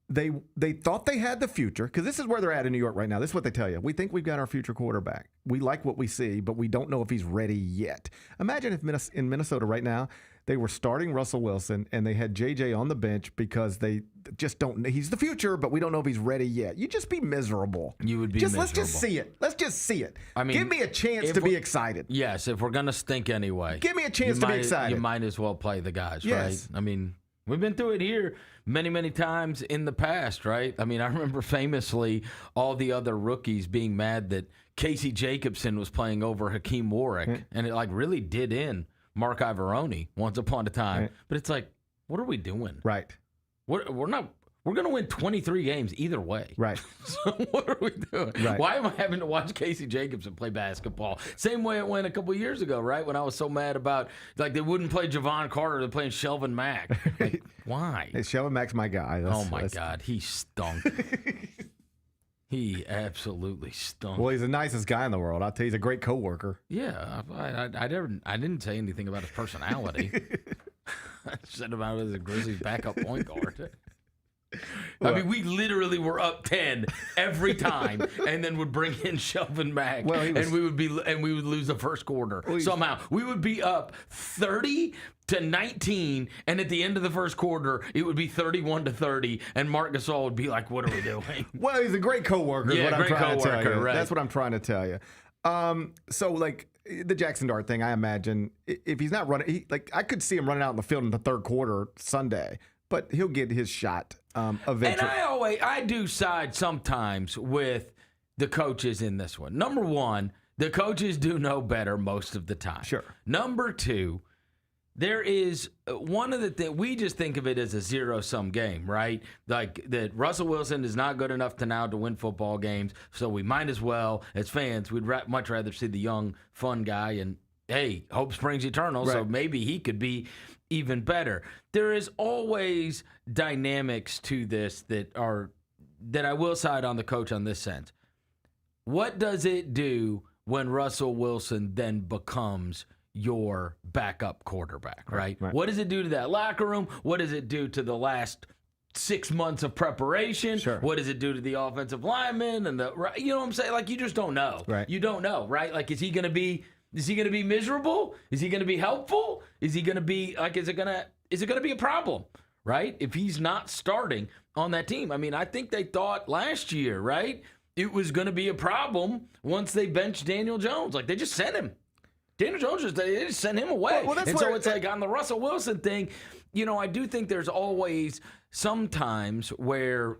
they thought they had the future, because this is where they're at in New York right now. This is what they tell you. We think we've got our future quarterback. We like what we see, but we don't know if he's ready yet. Imagine if in Minnesota right now they were starting Russell Wilson and they had JJ on the bench because they just don't. He's the future, but we don't know if he's ready yet. You'd just be miserable. You would be miserable. Let's just see it. Let's just see it. I mean, give me a chance to be excited. Yes, if we're gonna stink anyway, give me a chance to be excited. You might as well play the guys, yes. Right? I mean, we've been through it here many, many times in the past, right? I mean, I remember famously all the other rookies being mad that Casey Jacobson was playing over Hakeem Warwick, and it like really did in Mark Ivoroni once upon a time. But it's like, what are we doing? Right. We're not. We're going to win 23 games either way. Right. So what are we doing? Right. Why am I having to watch Casey Jacobson play basketball? Same way it went a couple years ago, right? When I was so mad about, like, they wouldn't play Javon Carter. They're playing Shelvin Mack. Like, why? Hey, Shelvin Mack's my guy. Oh, my God. He stunk. He absolutely stunk. Well, he's the nicest guy in the world. I'll tell you, he's a great coworker. Yeah. I didn't say anything about his personality. I said about him as a Grizzlies backup point guard. I mean, we literally were up 10 every time, and then would bring in Shelvin Mack, and we would lose the first quarter somehow. We would be up 30-19, and at the end of the first quarter, it would be 31-30, and Marc Gasol would be like, "What are we doing?" Well, he's a great coworker. Yeah, what great I'm trying to tell you. right? That's what I'm trying to tell you. So like the Jaxson Dart thing, I imagine if he's not running, I could see him running out in the field in the third quarter Sunday. But he'll get his shot eventually. And I do side sometimes with the coaches in this one. Number one, the coaches do know better most of the time. Sure. Number two, there is one of the things, we just think of it as a zero-sum game, right? Like that Russell Wilson is not good enough to win football games, so we might as well, as fans, we'd much rather see the young, fun guy, and hey, hope springs eternal, so maybe he could be even better. There is always dynamics to this that I will side on the coach on this sense. What does it do when Russell Wilson then becomes your backup quarterback, right? What does it do to that locker room? What does it do to the last 6 months of preparation? Sure. What does it do to the offensive linemen and you know what I'm saying? Like, you just don't know. Right. You don't know, right? Like, is he going to be miserable? Is he going to be helpful? Is he going to be like, is it going to be a problem, right? If he's not starting on that team. I mean, I think they thought last year, right? it was going to be a problem once they benched Daniel Jones. Like, they just sent him. Daniel Jones, they just sent him away. Well, and so it's like on the Russell Wilson thing, I do think there's always sometimes where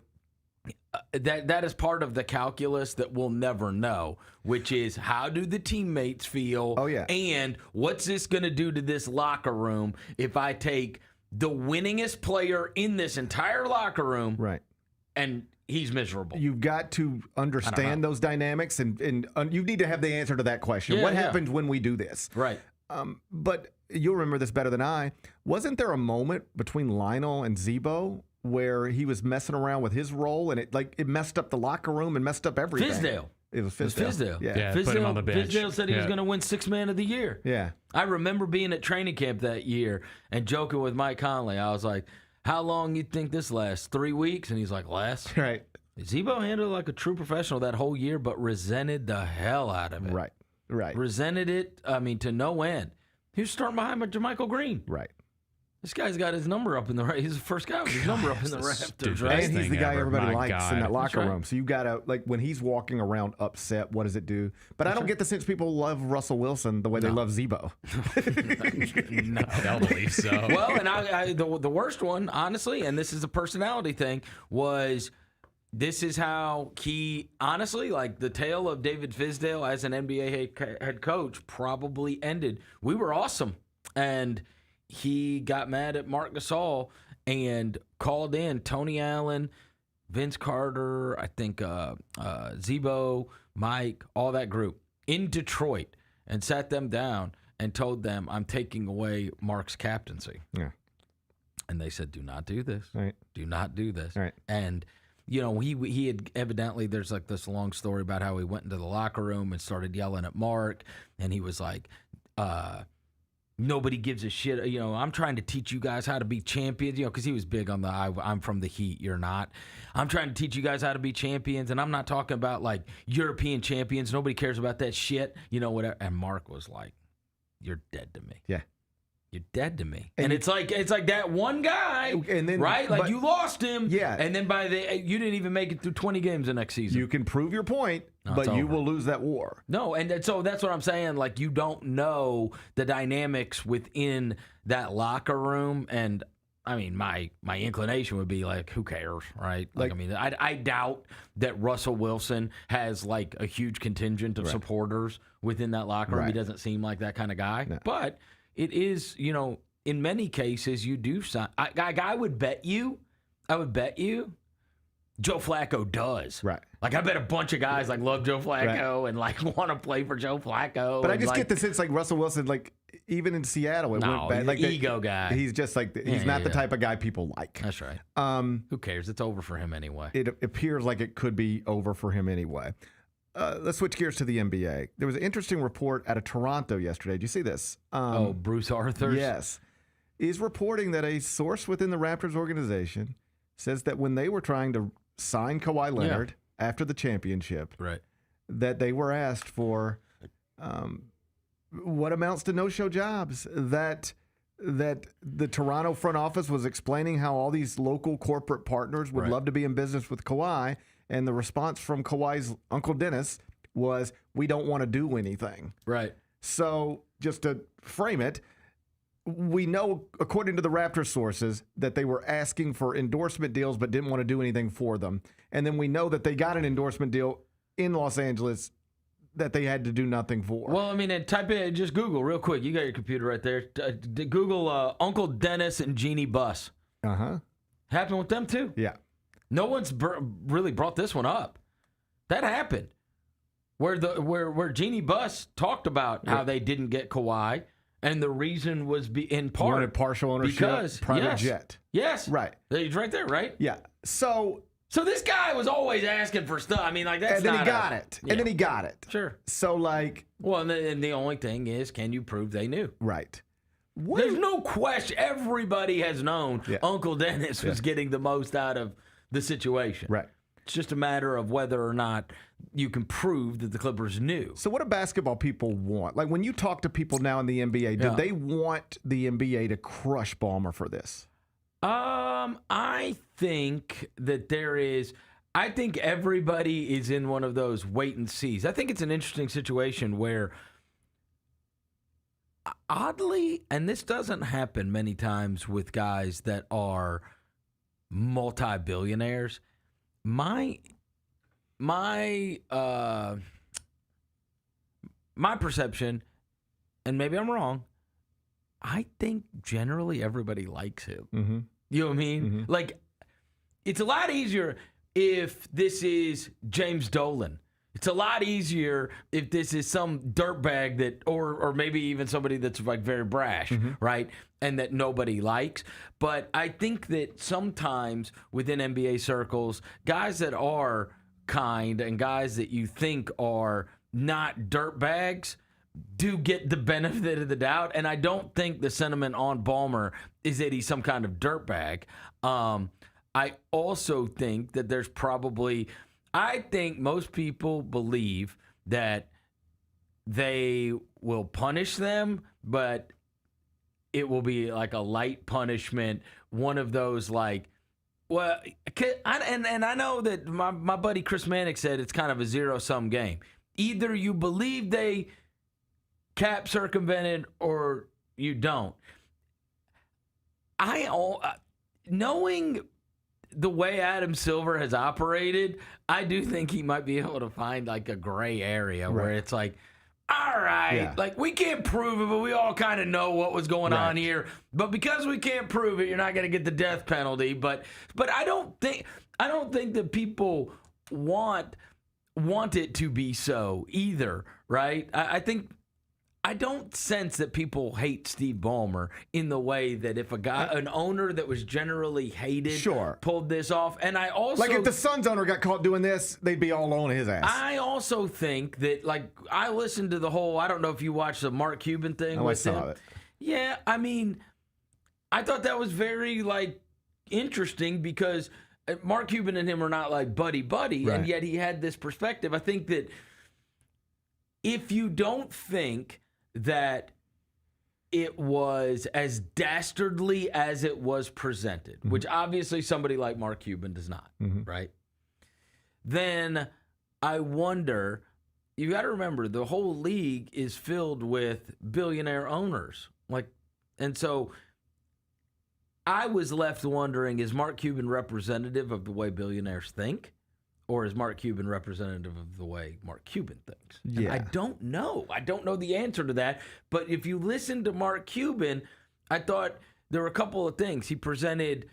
that is part of the calculus that we'll never know, which is how do the teammates feel? Oh, yeah. And what's this going to do to this locker room if I take the winningest player in this entire locker room and he's miserable? You've got to understand those dynamics, and you need to have the answer to that question. What happens when we do this? Right. But you'll remember this better than I. Wasn't there a moment between Lionel and Zebo where he was messing around with his role, and it messed up the locker room and messed up everything? Fizdale. It was Fizdale. Yeah, put him on the bench. Fizdale said he was going to win Sixth Man of the Year. Yeah. I remember being at training camp that year and joking with Mike Conley. I was like, how long you think this lasts? 3 weeks? And he's like, less. Right. Zebo handled it like a true professional that whole year, but resented the hell out of it. Right. Resented it, to no end. He was starting behind JaMychal Green. Right. This guy's got his number up in the He's the first guy with his number up in the rafters, right? And he's the guy everybody likes in that locker That's room. So you got to, when he's walking around upset, what does it do? But I don't get the sense people love Russell Wilson the way they love Zebo. No, I don't believe so. Well, and the worst one, honestly, and this is a personality thing, was this is how he, honestly, the tale of David Fizdale as an NBA head coach probably ended. We were awesome. And he got mad at Mark Gasol and called in Tony Allen, Vince Carter, I think Zebo, Mike, all that group in Detroit, and sat them down and told them, I'm taking away Mark's captaincy. Yeah. And they said, do not do this. Right. Do not do this. Right. And he had evidently, there's this long story about how he went into the locker room and started yelling at Mark, and he was like, nobody gives a shit. I'm trying to teach you guys how to be champions, because he was big on the I'm from the Heat, you're not. I'm trying to teach you guys how to be champions, and I'm not talking about European champions. Nobody cares about that shit, whatever. And Mark was like, you're dead to me. Yeah. You're dead to me. And it's like that one guy, and then, right? You lost him. Yeah. And then you didn't even make it through 20 games the next season. You can prove your point, but you will lose that war. No, and so that's what I'm saying. You don't know the dynamics within that locker room. And, I mean, my inclination would be who cares, right? I doubt that Russell Wilson has, a huge contingent of supporters within that locker room. He doesn't seem like that kind of guy. No. But it is, in many cases, you do sign. I would bet you, Joe Flacco does. Right. I bet a bunch of guys love Joe Flacco and want to play for Joe Flacco. But I just get the sense Russell Wilson, even in Seattle, it went bad. He's an ego guy. He's just he's not the type of guy people like. That's right. Who cares? It's over for him anyway. It appears like it could be over for him anyway. Let's switch gears to the NBA. There was an interesting report out of Toronto yesterday. Did you see this? Bruce Arthurs? Yes. Is reporting that a source within the Raptors organization says that when they were trying to sign Kawhi Leonard after the championship, that they were asked for what amounts to no-show jobs, that the Toronto front office was explaining how all these local corporate partners would love to be in business with Kawhi. And the response from Kawhi's Uncle Dennis was, we don't want to do anything. Right. So just to frame it, we know, according to the Raptors sources, that they were asking for endorsement deals but didn't want to do anything for them. And then we know that they got an endorsement deal in Los Angeles that they had to do nothing for. Well, I mean, type in, just Google real quick. You got your computer right there. Google Uncle Dennis and Jeannie Buss. Uh-huh. Happened with them too. Yeah. No one's really brought this one up. That happened. Where Jeannie Buss talked about how they didn't get Kawhi, and the reason was in part wanted partial ownership, because private jet. Yes. Right. He's right there, right? Yeah. So this guy was always asking for stuff. I mean, that's and then he got it. Yeah. And then he got it. Sure. So well, and the only thing is, can you prove they knew? Right. There's no question. Everybody has known Uncle Dennis was getting the most out of the situation. Right. It's just a matter of whether or not you can prove that the Clippers knew. So what do basketball people want? When you talk to people now in the NBA, do they want the NBA to crush Ballmer for this? I think that there is. I think everybody is in one of those wait and sees. I think it's an interesting situation where, oddly, and this doesn't happen many times with guys that are multi-billionaires, my perception, and maybe I'm wrong, I think generally everybody likes him. Mm-hmm. You know what I mean? Mm-hmm. Like, it's a lot easier if this is James Dolan. It's a lot easier if this is some dirtbag that, or maybe even somebody that's like very brash, right? And that nobody likes. But I think that sometimes within NBA circles, guys that are kind and guys that you think are not dirtbags do get the benefit of the doubt. And I don't think the sentiment on Ballmer is that he's some kind of dirtbag. I also think that there's probably, I think most people believe that they will punish them, but it will be like a light punishment. One of those like, well, and I know that my buddy Chris Mannix said it's kind of a zero-sum game. Either you believe they cap circumvented or you don't. Knowing the way Adam Silver has operated, I do think he might be able to find like a gray area where it's like, all right, like we can't prove it, but we all kind of know what was going on here. But because we can't prove it, you're not going to get the death penalty. But I don't think that people want it to be so either, right? I don't sense that people hate Steve Ballmer in the way that if an owner that was generally hated pulled this off. And I also... Like if the Suns owner got caught doing this, they'd be all on his ass. I also think that, like, I listened to the whole... I don't know if you watched the Mark Cuban thing with him. I saw it. Yeah, I mean, I thought that was very, like, interesting because Mark Cuban and him are not, like, buddy-buddy, and yet he had this perspective. I think that if you don't think that it was as dastardly as it was presented, which obviously somebody like Mark Cuban does not, right? Then I wonder, you got to remember, the whole league is filled with billionaire owners. And so I was left wondering, is Mark Cuban representative of the way billionaires think? Or is Mark Cuban representative of the way Mark Cuban thinks? And I don't know. I don't know the answer to that. But if you listen to Mark Cuban, I thought there were a couple of things. He presented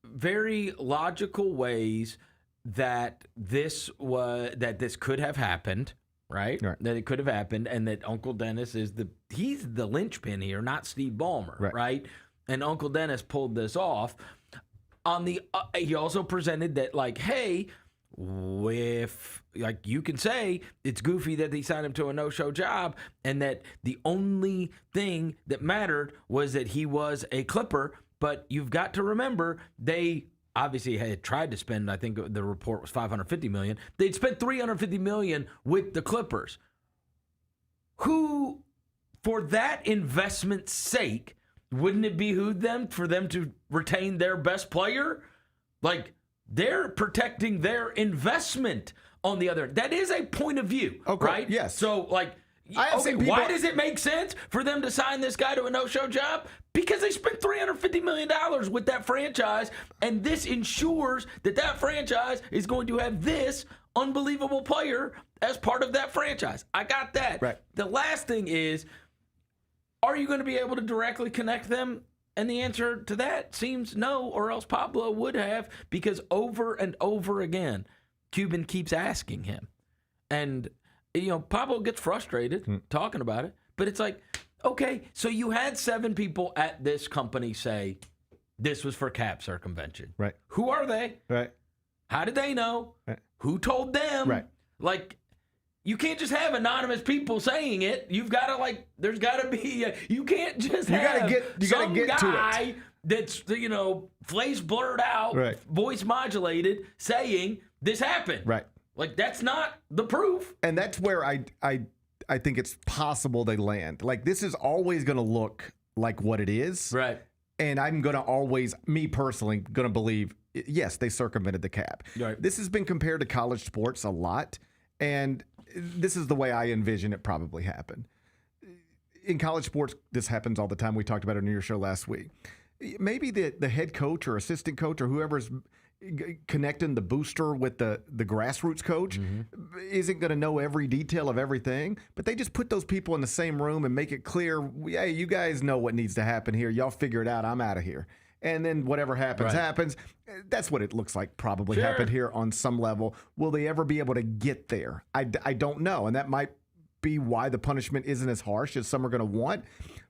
very logical ways that this could have happened, right? That it could have happened, and that Uncle Dennis he's the linchpin here, not Steve Ballmer, right? And Uncle Dennis pulled this off. He also presented that, like, hey, if, like, you can say it's goofy that they signed him to a no-show job and that the only thing that mattered was that he was a Clipper, but you've got to remember they obviously had tried to spend, I think the report was $550 million. They'd spent $350 million with the Clippers, who, for that investment's sake, wouldn't it behoove them for them to retain their best player? Like, they're protecting their investment on the other. That is a point of view, right? Yes. So, like, why does it make sense for them to sign this guy to a no-show job? Because they spent $350 million with that franchise, and this ensures that franchise is going to have this unbelievable player as part of that franchise. I got that. Right. The last thing is, are you going to be able to directly connect them? And the answer to that seems no, or else Pablo would have, because over and over again, Cuban keeps asking him. And, Pablo gets frustrated talking about it, but it's like, okay, so you had 7 people at this company say this was for cap circumvention. Right. Who are they? Right. How did they know? Right. Who told them? Right. Like, you can't just have anonymous people saying it. You've got to, there's got to be, you can't just have some guy that's, face blurred out, voice modulated, saying this happened. Right. Like, that's not the proof. And that's where I think it's possible they land. Like, this is always going to look like what it is. Right. And I'm going to always, me personally, going to believe, yes, they circumvented the cap. Right. This has been compared to college sports a lot, and this is the way I envision it probably happened. In college sports, this happens all the time. We talked about it on your show last week. Maybe the head coach or assistant coach or whoever's connecting the booster with the grassroots coach isn't going to know every detail of everything, but they just put those people in the same room and make it clear, hey, you guys know what needs to happen here. Y'all figure it out. I'm out of here. And then whatever happens, happens. That's what it looks like probably happened here on some level. Will they ever be able to get there? I don't know. And that might be why the punishment isn't as harsh as some are going to want.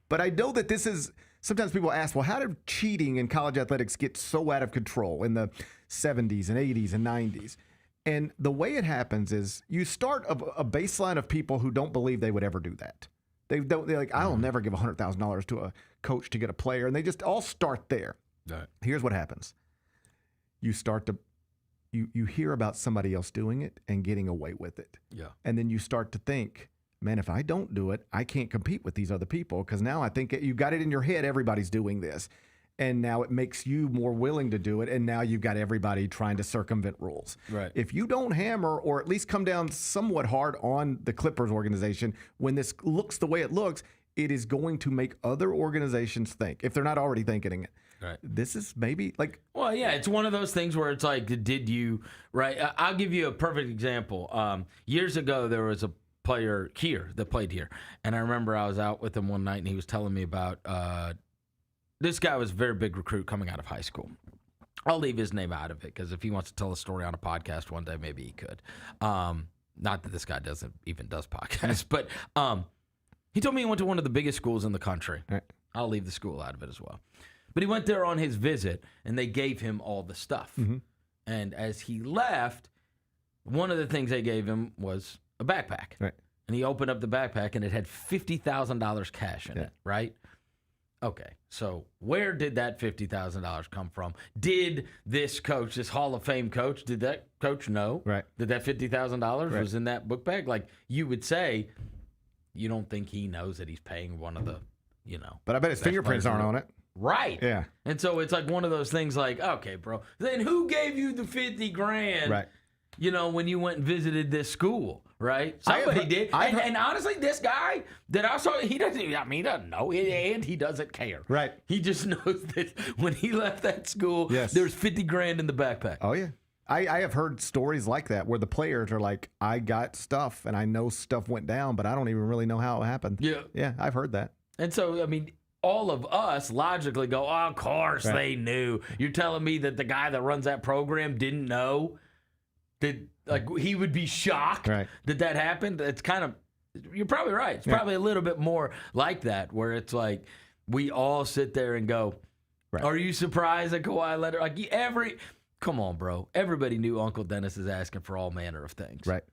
But I know that this is, sometimes people ask, well, how did cheating in college athletics get so out of control in the 70s and 80s and 90s? And the way it happens is you start a baseline of people who don't believe they would ever do that. They're like, I'll never give $100,000 to a coach to get a player. And they just all start there. Right. Here's what happens. You start to, you hear about somebody else doing it and getting away with it. Yeah. And then you start to think, man, if I don't do it, I can't compete with these other people, because now I think you got it in your head, everybody's doing this. And now it makes you more willing to do it, and now you've got everybody trying to circumvent rules. Right. If you don't hammer or at least come down somewhat hard on the Clippers organization, when this looks the way it looks, it is going to make other organizations think, if they're not already thinking it. Right. This is maybe like... Well, yeah, it's one of those things where it's like, did you... Right. I'll give you a perfect example. Years ago, there was a player here that played here. And I remember I was out with him one night and he was telling me about this guy was a very big recruit coming out of high school. I'll leave his name out of it because if he wants to tell a story on a podcast one day, maybe he could. Not that this guy does podcasts, but he told me he went to one of the biggest schools in the country. Right. I'll leave the school out of it as well. But he went there on his visit and they gave him all the stuff. Mm-hmm. And as he left, one of the things they gave him was a backpack. Right. And he opened up the backpack and it had $50,000 cash in it, right? Okay, so where did that $50,000 come from? Did this coach, this Hall of Fame coach, did that coach know that that $50,000 was in that book bag? Like, you would say, you don't think he knows that he's paying one of the, But I bet his fingerprints aren't on it. Right. Yeah. And so it's like one of those things like, okay, bro, then who gave you the $50,000? Right. When you went and visited this school, right? Somebody did. And honestly, this guy that I saw, he doesn't know, and he doesn't care. Right. He just knows that when he left that school, there's $50,000 in the backpack. Oh, yeah. I have heard stories like that where the players are like, I got stuff and I know stuff went down, but I don't even really know how it happened. Yeah. Yeah, I've heard that. And so, all of us logically go, oh, of course they knew. You're telling me that the guy that runs that program didn't know? That he would be shocked that happened? It's kind of, you're probably right. It's probably a little bit more like that, where it's like we all sit there and go, are you surprised that Kawhi Leonard? Like come on, bro. Everybody knew Uncle Dennis is asking for all manner of things. Right.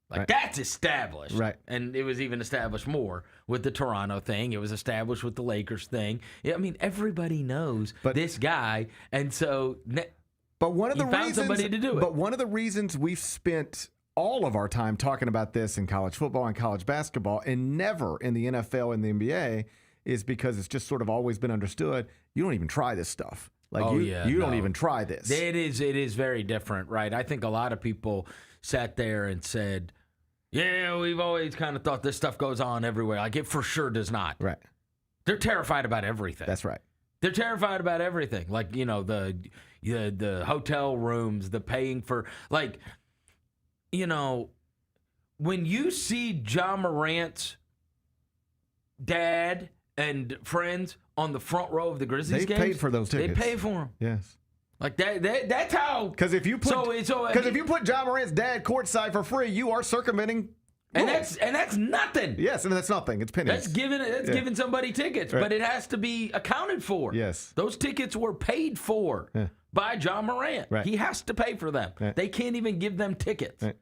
That's established. Right. And it was even established more with the Toronto thing. It was established with the Lakers thing. Everybody knows this guy, and so. But one of the reasons, somebody to do it. But one of the reasons we've spent all of our time talking about this in college football and college basketball and never in the NFL and the NBA is because it's just sort of always been understood you don't even try this stuff. You don't even try this. It is very different, right? I think a lot of people sat there and said, yeah, we've always kind of thought this stuff goes on everywhere. Like, it for sure does not. Right. They're terrified about everything. That's right. They're terrified about everything. Like, the hotel rooms, the paying for, when you see Ja Morant's dad and friends on the front row of the Grizzlies games, they paid for those tickets. They paid for them. Yes. Like that's how. Because if you put if you put Ja Morant's dad courtside for free, you are circumventing. And that's nothing. Yes, and that's nothing. It's pennies. That's giving somebody tickets, but it has to be accounted for. Yes. Those tickets were paid for by Ja Morant. Right. He has to pay for them. Right. They can't even give them tickets. Right.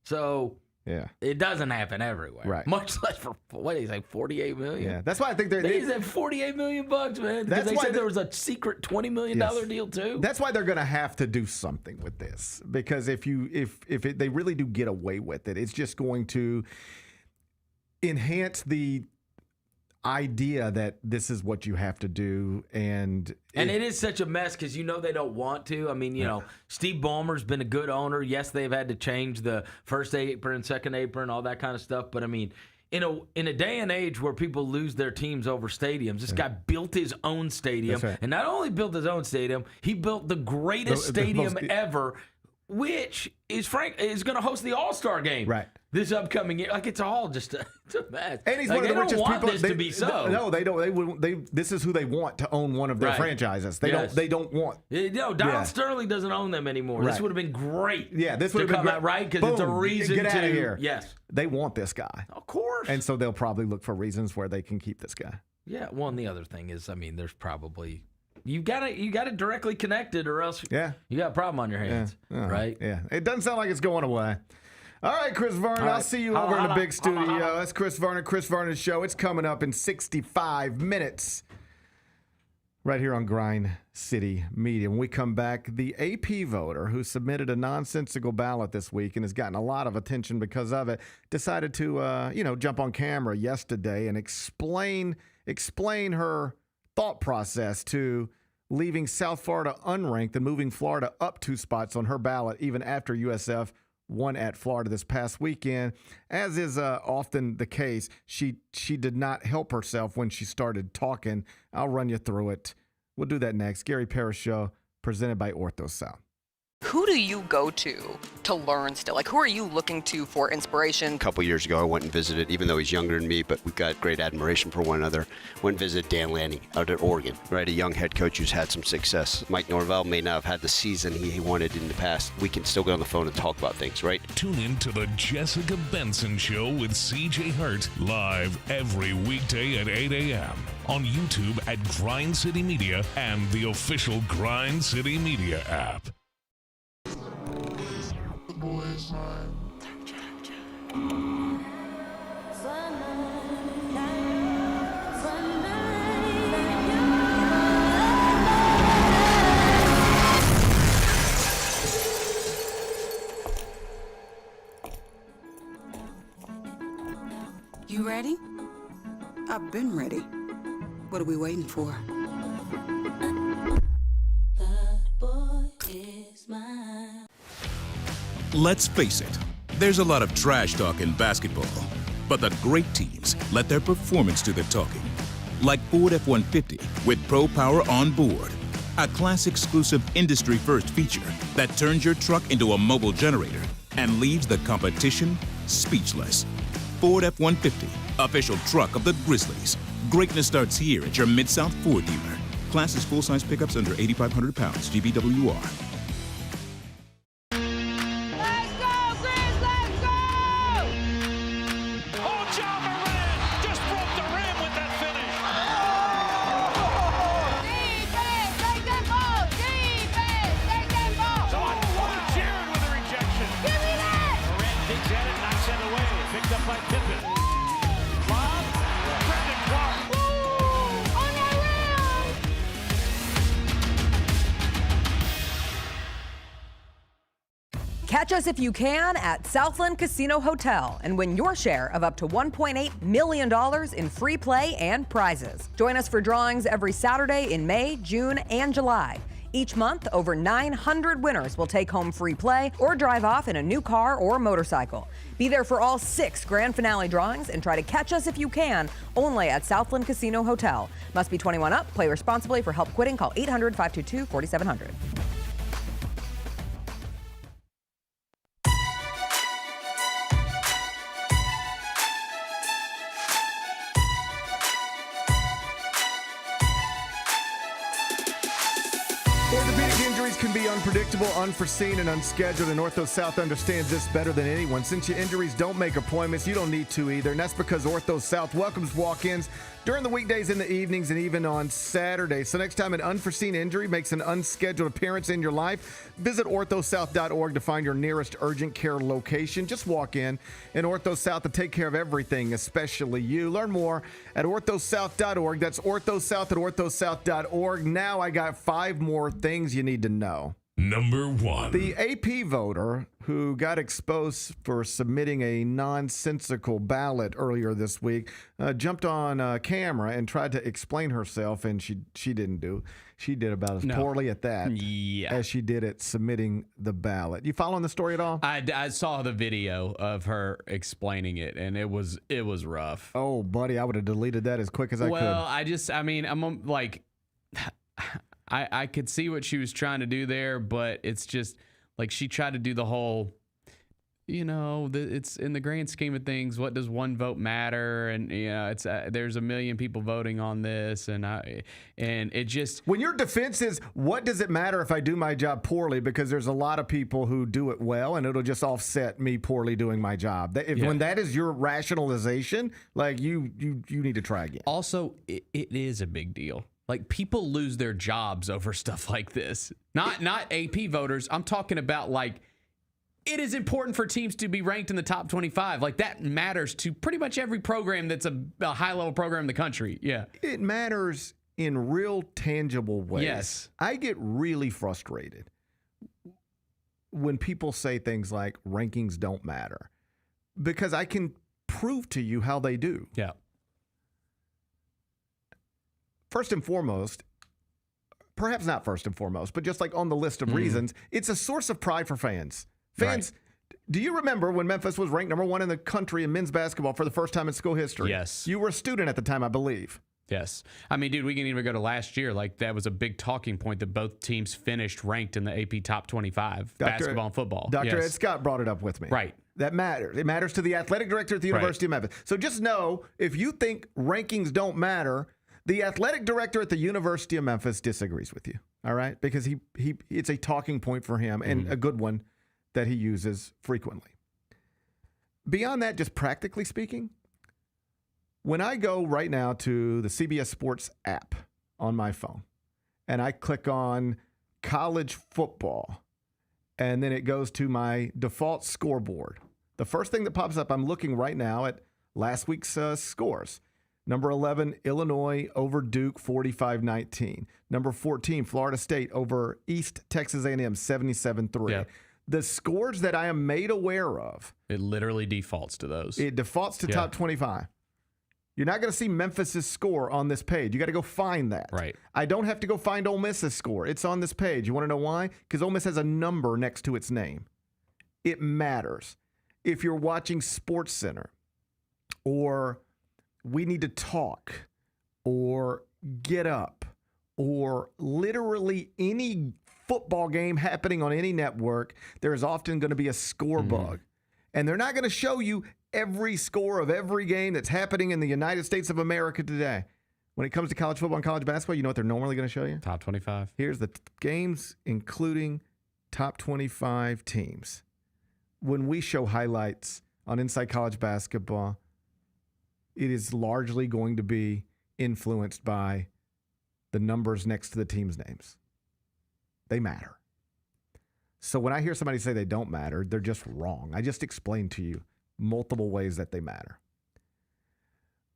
So it doesn't happen everywhere. Right. Much less for what is like $48 million. Yeah. That's why I think they said $48 million, man. Because they said there was a secret $20 million deal too. That's why they're going to have to do something with this, because if they really do get away with it, it's just going to enhance the idea that this is what you have to do. And it is such a mess because they don't want to. I mean, Steve Ballmer's been a good owner. Yes, they've had to change the first apron, second apron, all that kind of stuff. But I mean, in a day and age where people lose their teams over stadiums, this guy built his own stadium. Right. And not only built his own stadium, he built the greatest stadium ever, which is going to host the All-Star game. Right. This upcoming year, it's all just it's a mess. And he's one of the richest don't want people. This to be so. No, they don't. This is who they want to own one of their franchises. They don't want. Donald Sterling doesn't own them anymore. Right. This would have been great. Yeah, this would have been great, right? Because it's a reason get out of here. Yes, they want this guy, of course, and so they'll probably look for reasons where they can keep this guy. Yeah. Well, and the other thing is, there's probably. You got to directly connect it, or else you got a problem on your hands, right? Yeah, it doesn't sound like it's going away. All right, Chris Vernon, I'll see you over in the big studio. That's Chris Vernon, Chris Vernon Show. It's coming up in 65 minutes right here on Grind City Media. When we come back, the AP voter who submitted a nonsensical ballot this week and has gotten a lot of attention because of it decided to, jump on camera yesterday and explain her thought process to leaving South Florida unranked and moving Florida up 2 spots on her ballot even after USF won at Florida this past weekend. As is often the case, she did not help herself when she started talking. I'll run you through it. We'll do that next. Gary Parrish Show, presented by Ortho South. Who do you go to learn still? Who are you looking to for inspiration? A couple years ago, I went and visited, even though he's younger than me, but we've got great admiration for one another. Went and visited Dan Lanning out at Oregon, right? A young head coach who's had some success. Mike Norvell may not have had the season he wanted in the past. We can still get on the phone and talk about things, right? Tune in to the Jessica Benson Show with CJ Hurt, live every weekday at 8 a.m. on YouTube at Grind City Media and the official Grind City Media app. You ready? I've been ready. What are we waiting for? Let's face it, there's a lot of trash talk in basketball, but the great teams let their performance do the talking. Like Ford F-150 with Pro Power on board, a class-exclusive industry-first feature that turns your truck into a mobile generator and leaves the competition speechless. Ford F-150, official truck of the Grizzlies. Greatness starts here at your Mid-South Ford dealer. Class is full-size pickups under 8,500 pounds, GVWR. Catch us if you can at Southland Casino Hotel and win your share of up to $1.8 million in free play and prizes. Join us for drawings every Saturday in May, June, and July. Each month, over 900 winners will take home free play or drive off in a new car or motorcycle. Be there for all 6 grand finale drawings and try to catch us if you can, only at Southland Casino Hotel. Must be 21 up. Play responsibly. For help quitting, call 800-522-4700. Orthopedic injuries can be unpredictable, unforeseen, and unscheduled, and Ortho South understands this better than anyone. Since your injuries don't make appointments, you don't need to either, and that's because Ortho South welcomes walk-ins during the weekdays, in the evenings, and even on Saturdays. So next time an unforeseen injury makes an unscheduled appearance in your life, visit orthosouth.org to find your nearest urgent care location. Just walk in, and Ortho South to take care of everything, especially you. Learn more at orthosouth.org. That's orthosouth at orthosouth.org. Now I got 5 more things you need to know. Number 1. The AP voter who got exposed for submitting a nonsensical ballot earlier this week jumped on camera and tried to explain herself, and she didn't do. She did about as poorly at that as she did at submitting the ballot. You following the story at all? I saw the video of her explaining it, and it was rough. Oh, buddy, I would have deleted that as quick as I could. Well, I'm like, I could see what she was trying to do there, but it's just like she tried to do the whole, it's in the grand scheme of things, what does one vote matter? And it's there's a million people voting on this, and it just, when your defense is, what does it matter if I do my job poorly, because there's a lot of people who do it well, and it'll just offset me poorly doing my job. When that is your rationalization, like you need to try again. Also, it is a big deal. Like, people lose their jobs over stuff like this. Not AP voters. I'm talking about, like, it is important for teams to be ranked in the top 25. Like, that matters to pretty much every program that's a high-level program in the country. Yeah. It matters in real, tangible ways. Yes. I get really frustrated when people say things like rankings don't matter, because I can prove to you how they do. Yeah. First and foremost, perhaps not first and foremost, but just like on the list of reasons, it's a source of pride for fans. Fans, do you remember when Memphis was ranked number 1 in the country in men's basketball for the first time in school history? Yes. You were a student at the time, I believe. Yes. I mean, dude, we can even go to last year. Like, that was a big talking point that both teams finished ranked in the AP top 25, basketball and football. Dr. Ed Scott brought it up with me. Right. That matters. It matters to the athletic director at the University of Memphis. So just know, if you think rankings don't matter, the athletic director at the University of Memphis disagrees with you, all right? Because it's a talking point for him, and a good one that he uses frequently. Beyond that, just practically speaking, when I go right now to the CBS Sports app on my phone, and I click on college football, and then it goes to my default scoreboard, the first thing that pops up, I'm looking right now at last week's scores. Number 11, Illinois over Duke, 45-19. Number 14, Florida State over East Texas A&M, 77-3. Yep. The scores that I am made aware of. It literally defaults to those. It defaults to top 25. You're not going to see Memphis's score on this page. You got to go find that. Right. I don't have to go find Ole Miss's score. It's on this page. You want to know why? Because Ole Miss has a number next to its name. It matters. If you're watching SportsCenter, or We Need to Talk, or Get Up, or literally any football game happening on any network, there is often going to be a score bug. And they're not going to show you every score of every game that's happening in the United States of America today. When it comes to college football and college basketball, you know what they're normally going to show you? Top 25. Here's the games, including top 25 teams. When we show highlights on Inside College Basketball, it is largely going to be influenced by the numbers next to the team's names. They matter. So when I hear somebody say they don't matter, they're just wrong. I just explained to you multiple ways that they matter.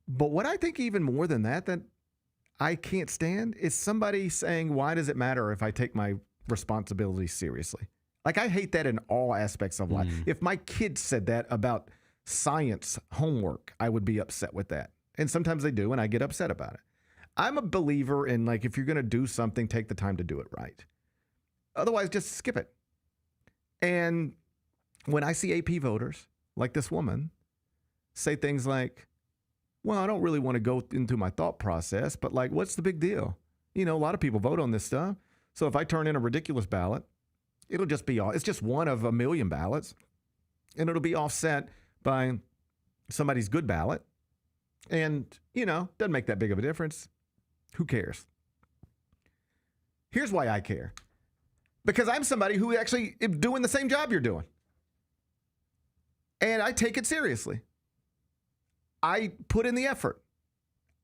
But what I think even more than that I can't stand is somebody saying, why does it matter if I take my responsibilities seriously? Like, I hate that in all aspects of life. If my kids said that about science homework, I would be upset with that. And sometimes they do, and I get upset about it. I'm a believer in, like, if you're going to do something, take the time to do it right. Otherwise, just skip it. And when I see AP voters, like this woman, say things like, well, I don't really want to go into my thought process, but, like, what's the big deal? You know, a lot of people vote on this stuff. So if I turn in a ridiculous ballot, it'll just be it's just one of a million ballots, and it'll be offset by somebody's good ballot. And, you know, doesn't make that big of a difference. Who cares? Here's why I care. Because I'm somebody who actually is doing the same job you're doing. And I take it seriously. I put in the effort.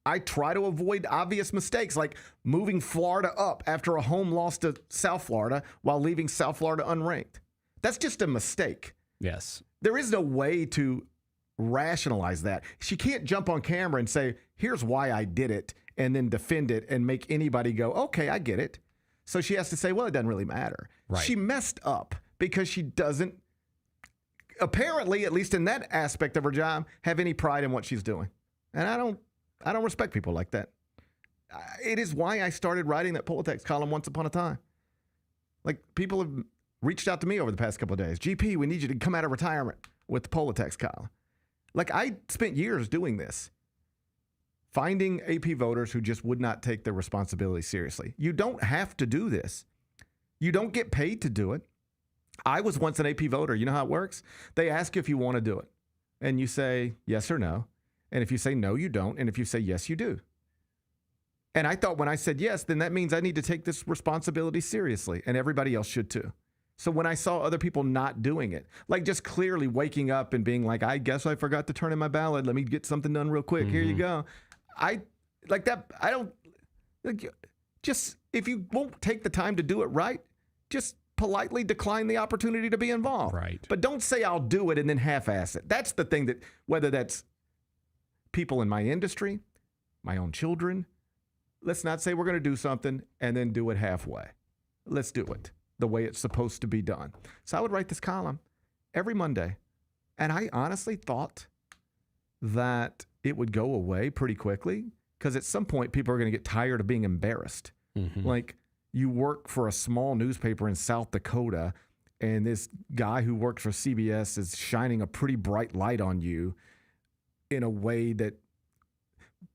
I try to avoid obvious mistakes, like moving Florida up after a home loss to South Florida while leaving South Florida unranked. That's just a mistake. Yes. There is no way to rationalize that. She can't jump on camera and say, here's why I did it, and then defend it and make anybody go, okay, I get it. So she has to say, well, it doesn't really matter. Right. She messed up because she doesn't, apparently, at least in that aspect of her job, have any pride in what she's doing. And I don't respect people like that. It is why I started writing that Politics column once upon a time. Like, people have reached out to me over the past couple of days. GP, we need you to come out of retirement with the Politics column. Like, I spent years doing this. Finding AP voters who just would not take their responsibility seriously. You don't have to do this. You don't get paid to do it. I was once an AP voter. You know how it works? They ask you if you want to do it. And you say yes or no. And if you say no, you don't. And if you say yes, you do. And I thought when I said yes, then that means I need to take this responsibility seriously. And everybody else should too. So when I saw other people not doing it, like just clearly waking up and being like, I guess I forgot to turn in my ballot. Let me get something done real quick. Here you go. I like that. I don't like, just, if you won't take the time to do it right, just politely decline the opportunity to be involved. Right. But don't say I'll do it and then half-ass it. That's the thing that, whether that's people in my industry, my own children, let's not say we're going to do something and then do it halfway. Let's do it the way it's supposed to be done. So I would write this column every Monday. And I honestly thought that it would go away pretty quickly because at some point people are going to get tired of being embarrassed. Like, you work for a small newspaper in South Dakota and this guy who works for CBS is shining a pretty bright light on you in a way that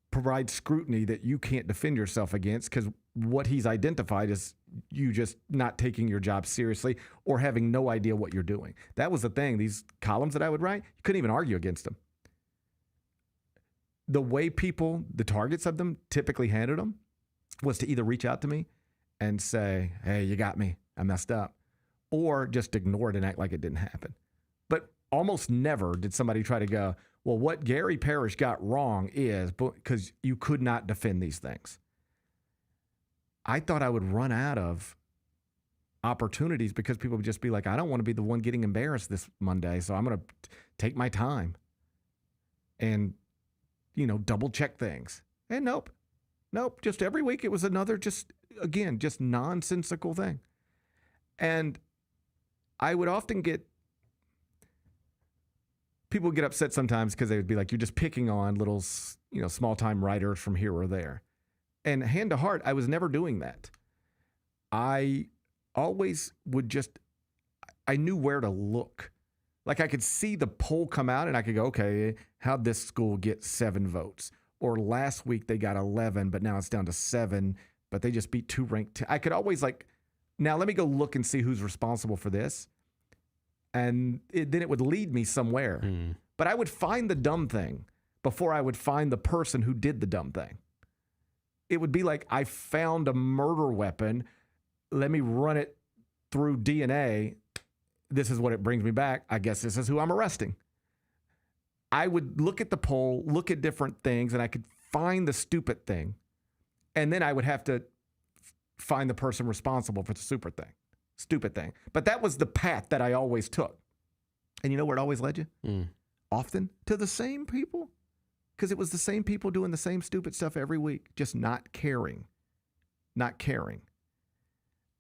provides scrutiny that you can't defend yourself against because what he's identified is you just not taking your job seriously or having no idea what you're doing. That was the thing. These columns that I would write, you couldn't even argue against them. The way people, the targets of them, typically handled them was to either reach out to me and say, hey, you got me, I messed up, or just ignore it and act like it didn't happen. But almost never did somebody try to go, well, what Gary Parrish got wrong is, because you could not defend these things. I thought I would run out of opportunities because people would just be like, I don't want to be the one getting embarrassed this Monday, so I'm going to take my time and, double check things. And nope, just every week it was another just nonsensical thing. And I would often get, people would get upset sometimes because they would be like, you're just picking on little, small-time writers from here or there. And hand to heart, I was never doing that. I always would I knew where to look. Like, I could see the poll come out and I could go, okay, how'd this school get 7 votes? Or last week they got 11, but now it's down to 7, but they just beat 2 ranked. I could always now let me go look and see who's responsible for this. And then it would lead me somewhere. But I would find the dumb thing before I would find the person who did the dumb thing. It would be like, I found a murder weapon. Let me run it through DNA. This is what it brings me back. I guess this is who I'm arresting. I would look at the poll, look at different things, and I could find the stupid thing. And then I would have to find the person responsible for the stupid thing. But that was the path that I always took. And you know where it always led you? Often to the same people. Because it was the same people doing the same stupid stuff every week, just not caring.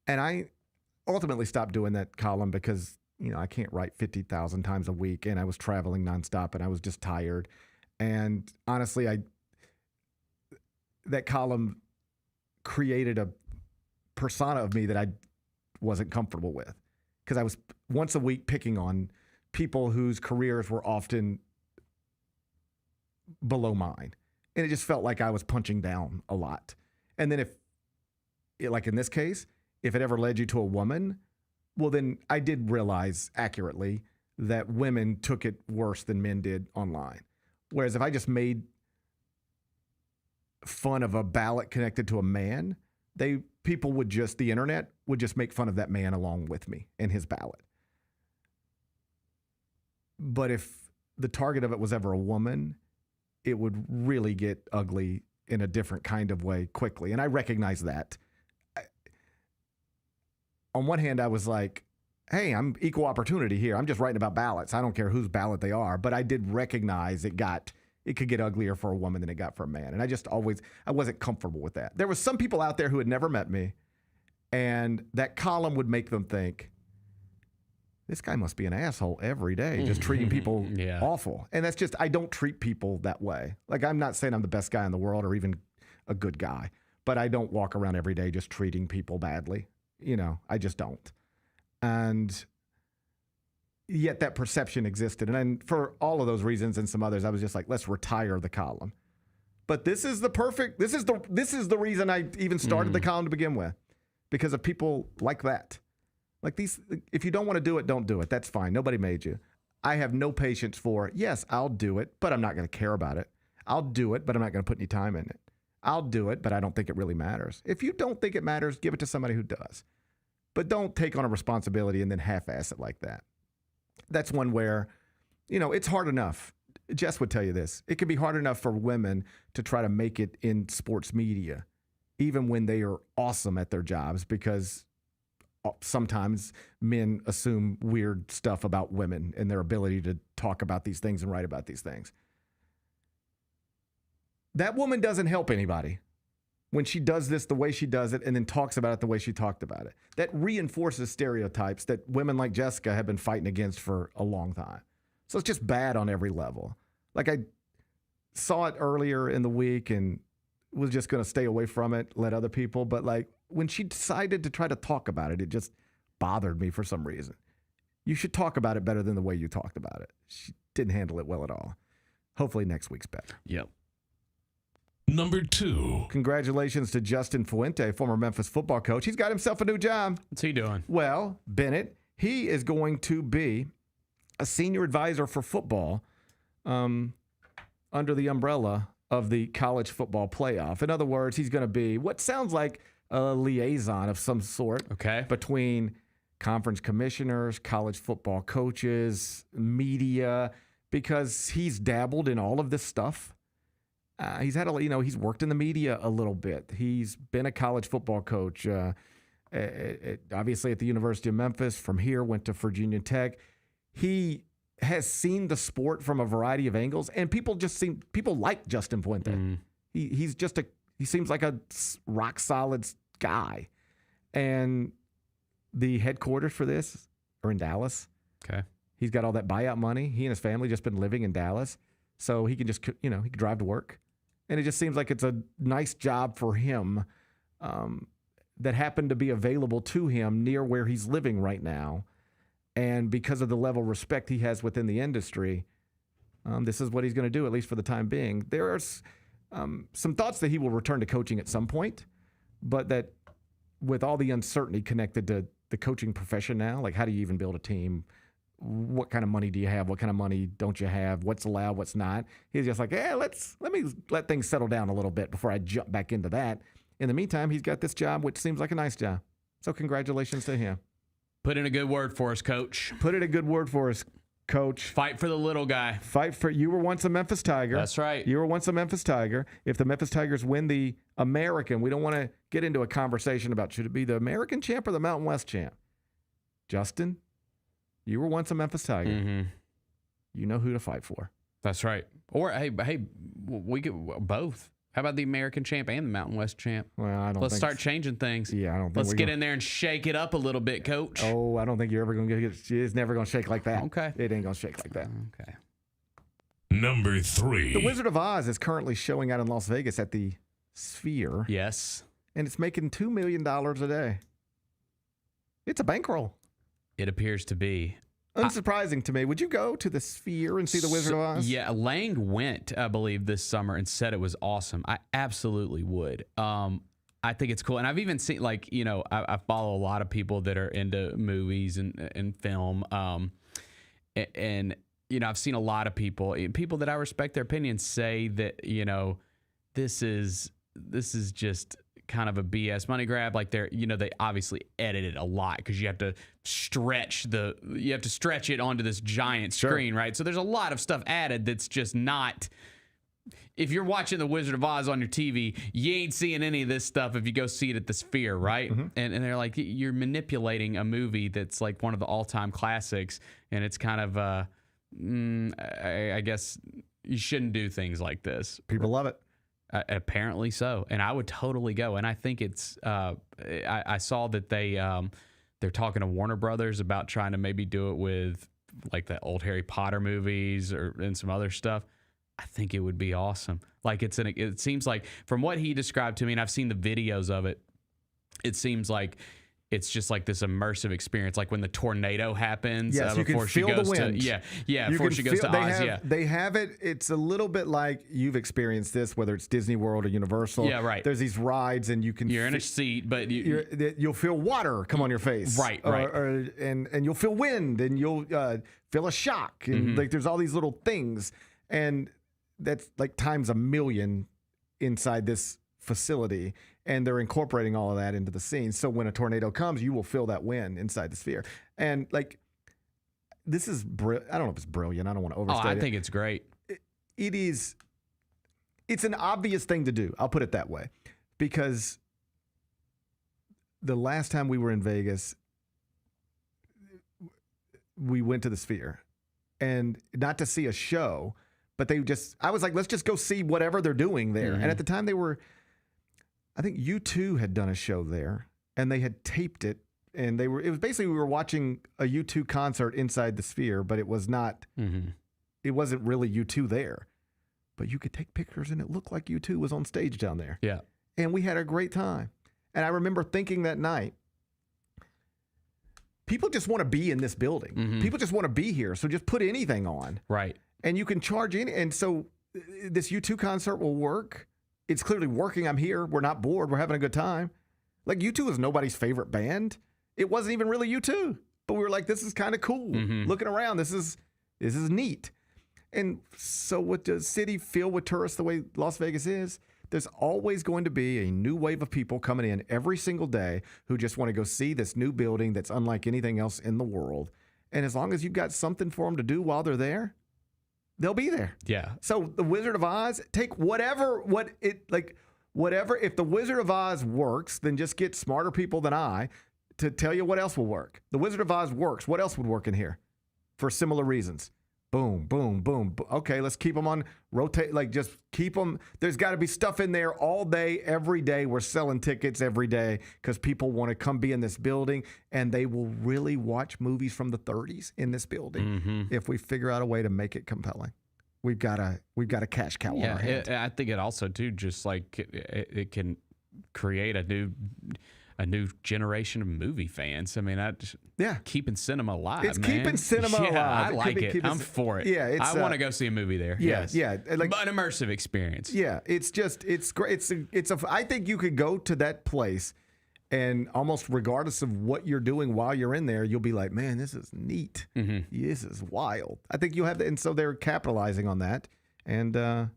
And I ultimately stopped doing that column because, I can't write 50,000 times a week, and I was traveling nonstop, and I was just tired. And honestly, that column created a persona of me that I wasn't comfortable with, because I was once a week picking on people whose careers were often below mine. And it just felt like I was punching down a lot. And then like in this case, if it ever led you to a woman, well, then I did realize accurately that women took it worse than men did online. Whereas if I just made fun of a ballot connected to a man, the internet would just make fun of that man along with me and his ballot. But if the target of it was ever a woman, it would really get ugly in a different kind of way quickly. And I recognize that. On one hand, I was like, hey, I'm equal opportunity here. I'm just writing about ballots. I don't care whose ballot they are. But I did recognize it could get uglier for a woman than it got for a man. And I wasn't comfortable with that. There was some people out there who had never met me And that column would make them think, this guy must be an asshole every day, just treating people awful. And that's just, I don't treat people that way. Like, I'm not saying I'm the best guy in the world or even a good guy, but I don't walk around every day just treating people badly. You know, I just don't. And yet that perception existed. And then for all of those reasons and some others, I was just like, let's retire the column. But this is the reason I even started the column to begin with, because of people like that. Like these, if you don't want to do it, don't do it. That's fine. Nobody made you. I have no patience for, yes, I'll do it, but I'm not going to care about it. I'll do it, but I'm not going to put any time in it. I'll do it, but I don't think it really matters. If you don't think it matters, give it to somebody who does. But don't take on a responsibility and then half-ass it like that. That's one where, you know, it's hard enough. Jess would tell you this. It can be hard enough for women to try to make it in sports media, even when they are awesome at their jobs, because sometimes men assume weird stuff about women and their ability to talk about these things and write about these things. That woman doesn't help anybody when she does this the way she does it and then talks about it the way she talked about it. That reinforces stereotypes that women like Jessica have been fighting against for a long time. So it's just bad on every level. Like, I saw it earlier in the week and was just going to stay away from it, let other people. But like, when she decided to try to talk about it, it just bothered me for some reason. You should talk about it better than the way you talked about it. She didn't handle it well at all. Hopefully next week's better. Yep. Number 2. Congratulations to Justin Fuente, former Memphis football coach. He's got himself a new job. What's he doing? Well, Bennett, he is going to be a senior advisor for football under the umbrella of the college football playoff. In other words, he's going to be what sounds like a liaison of some sort between conference commissioners, college football coaches, media, because he's dabbled in all of this stuff. He's had he's worked in the media a little bit. He's been a college football coach, obviously at the University of Memphis. From here, went to Virginia Tech. He has seen the sport from a variety of angles, and people like Justin Fuente. He seems like a rock solid guy. And the headquarters for this are in Dallas. Okay. He's got all that buyout money. He and his family just been living in Dallas. So he can just, he can drive to work. And it just seems like it's a nice job for him that happened to be available to him near where he's living right now. And because of the level of respect he has within the industry, this is what he's going to do, at least for the time being. There are some thoughts that he will return to coaching at some point, but that with all the uncertainty connected to the coaching profession now, like how do you even build a team? What kind of money do you have? What kind of money don't you have? What's allowed? What's not? He's just like, let me let things settle down a little bit before I jump back into that. In the meantime, he's got this job, which seems like a nice job. So congratulations to him. Put in a good word for us, Coach. Put in a good word for us, Coach. Fight for the little guy. You were once a Memphis Tiger. That's right. You were once a Memphis Tiger. If the Memphis Tigers win the American, we don't want to get into a conversation about should it be the American champ or the Mountain West champ. Justin, you were once a Memphis Tiger. Mm-hmm. You know who to fight for. That's right. Or hey, we could both. How about the American champ and the Mountain West champ? Well, I don't. Let's start changing things. Yeah, I don't think. Let's get in there and shake it up a little bit, Coach. Oh, I don't think you're ever going to get. It's never going to shake like that. Okay. It ain't going to shake like that. Okay. Number 3. The Wizard of Oz is currently showing out in Las Vegas at the Sphere. Yes. And it's making $2 million a day. It's a bankroll. It appears to be. Unsurprising to me. Would you go to the Sphere and see the Wizard of Oz? Yeah, Lang went, I believe, this summer and said it was awesome. I absolutely would. I think it's cool. And I've even seen, I follow a lot of people that are into movies and film. And I've seen a lot of people that I respect their opinions say that, this is just kind of a BS money grab. Like they obviously edited a lot because you have to stretch it onto this giant screen, right? So there's a lot of stuff added that's just not. If you're watching The Wizard of Oz on your TV, you ain't seeing any of this stuff if you go see it at the Sphere, right? Mm-hmm. And they're like, you're manipulating a movie that's like one of the all-time classics, and it's kind of, I guess you shouldn't do things like this. People love it. Apparently so, and I would totally go. And I think it's. I saw that they're talking to Warner Brothers about trying to maybe do it with like the old Harry Potter movies and some other stuff. I think it would be awesome. Like it seems like from what he described to me, and I've seen the videos of it, it seems like it's just like this immersive experience, like when the tornado happens. Yes, you can feel the wind. Before she goes to Oz. They have it. It's a little bit like you've experienced this, whether it's Disney World or Universal. Yeah, right. There's these rides, and you're in a seat, but you'll feel water come on your face. Right. And you'll feel wind, and you'll feel a shock, and like there's all these little things, and that's like times a million inside this facility, and they're incorporating all of that into the scene. So when a tornado comes, you will feel that wind inside the sphere. And like, this is, I don't know if it's brilliant. I don't want to overstate it. I think it's great. It is. It's an obvious thing to do. I'll put it that way, because the last time we were in Vegas, we went to the Sphere, and not to see a show, but I was like, let's just go see whatever they're doing there. And at the time I think U2 had done a show there, and they had taped it, and it was basically, we were watching a U2 concert inside the Sphere, but it was not, it wasn't really U2 there, but you could take pictures and it looked like U2 was on stage down there. Yeah. And we had a great time. And I remember thinking that night, people just want to be in this building. People just want to be here. So just put anything on. Right. And you can charge in. And so this U2 concert will work. It's clearly working. I'm here. We're not bored. We're having a good time. Like, U2 is nobody's favorite band. It wasn't even really U2. But we were like, this is kind of cool. Looking around, this is neat. And so with the city filled with tourists the way Las Vegas is, there's always going to be a new wave of people coming in every single day who just want to go see this new building that's unlike anything else in the world. And as long as you've got something for them to do while they're there, they'll be there. Yeah. So the Wizard of Oz, take whatever, if the Wizard of Oz works, then just get smarter people than I to tell you what else will work. The Wizard of Oz works. What else would work in here for similar reasons? Boom, boom, boom. Okay, let's keep them on rotate. Like, just keep them. There's got to be stuff in there all day, every day. We're selling tickets every day because people want to come be in this building, and they will really watch movies from the 30s in this building if we figure out a way to make it compelling. We've got a cash cow on our hands. I think it also too, just like it can create a new generation of movie fans. I mean, keeping cinema alive. It's man. keeping cinema alive. I like it. I'm for it. Yeah, I want to go see a movie there. Yes. Yeah, like an immersive experience. Yeah, it's great. I think you could go to that place, and almost regardless of what you're doing while you're in there, you'll be like, man, this is neat. This is wild. I think you'll have that, and so they're capitalizing on that, and I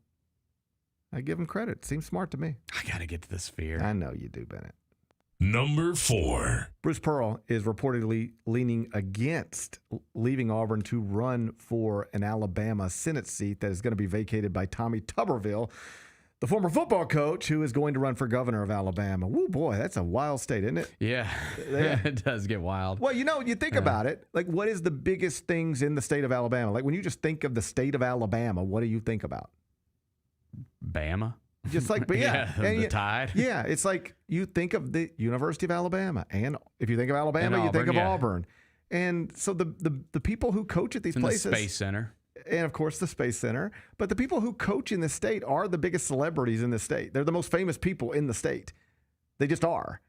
give them credit. It seems smart to me. I gotta get to the Sphere. I know you do, Bennett. Number 4. Bruce Pearl is reportedly leaning against leaving Auburn to run for an Alabama Senate seat that is going to be vacated by Tommy Tuberville, the former football coach who is going to run for governor of Alabama. Woo, boy, that's a wild state, isn't it? Yeah, it does get wild. Well, you think about it. Like, what is the biggest things in the state of Alabama? Like, when you just think of the state of Alabama, what do you think about? Bama. Just like, but the Tide. Yeah, it's like you think of the University of Alabama, and if you think of Alabama, you think of Auburn, and so the people who coach at these places, the Space Center, and of course the Space Center, but the people who coach in the state are the biggest celebrities in the state. They're the most famous people in the state. They just are,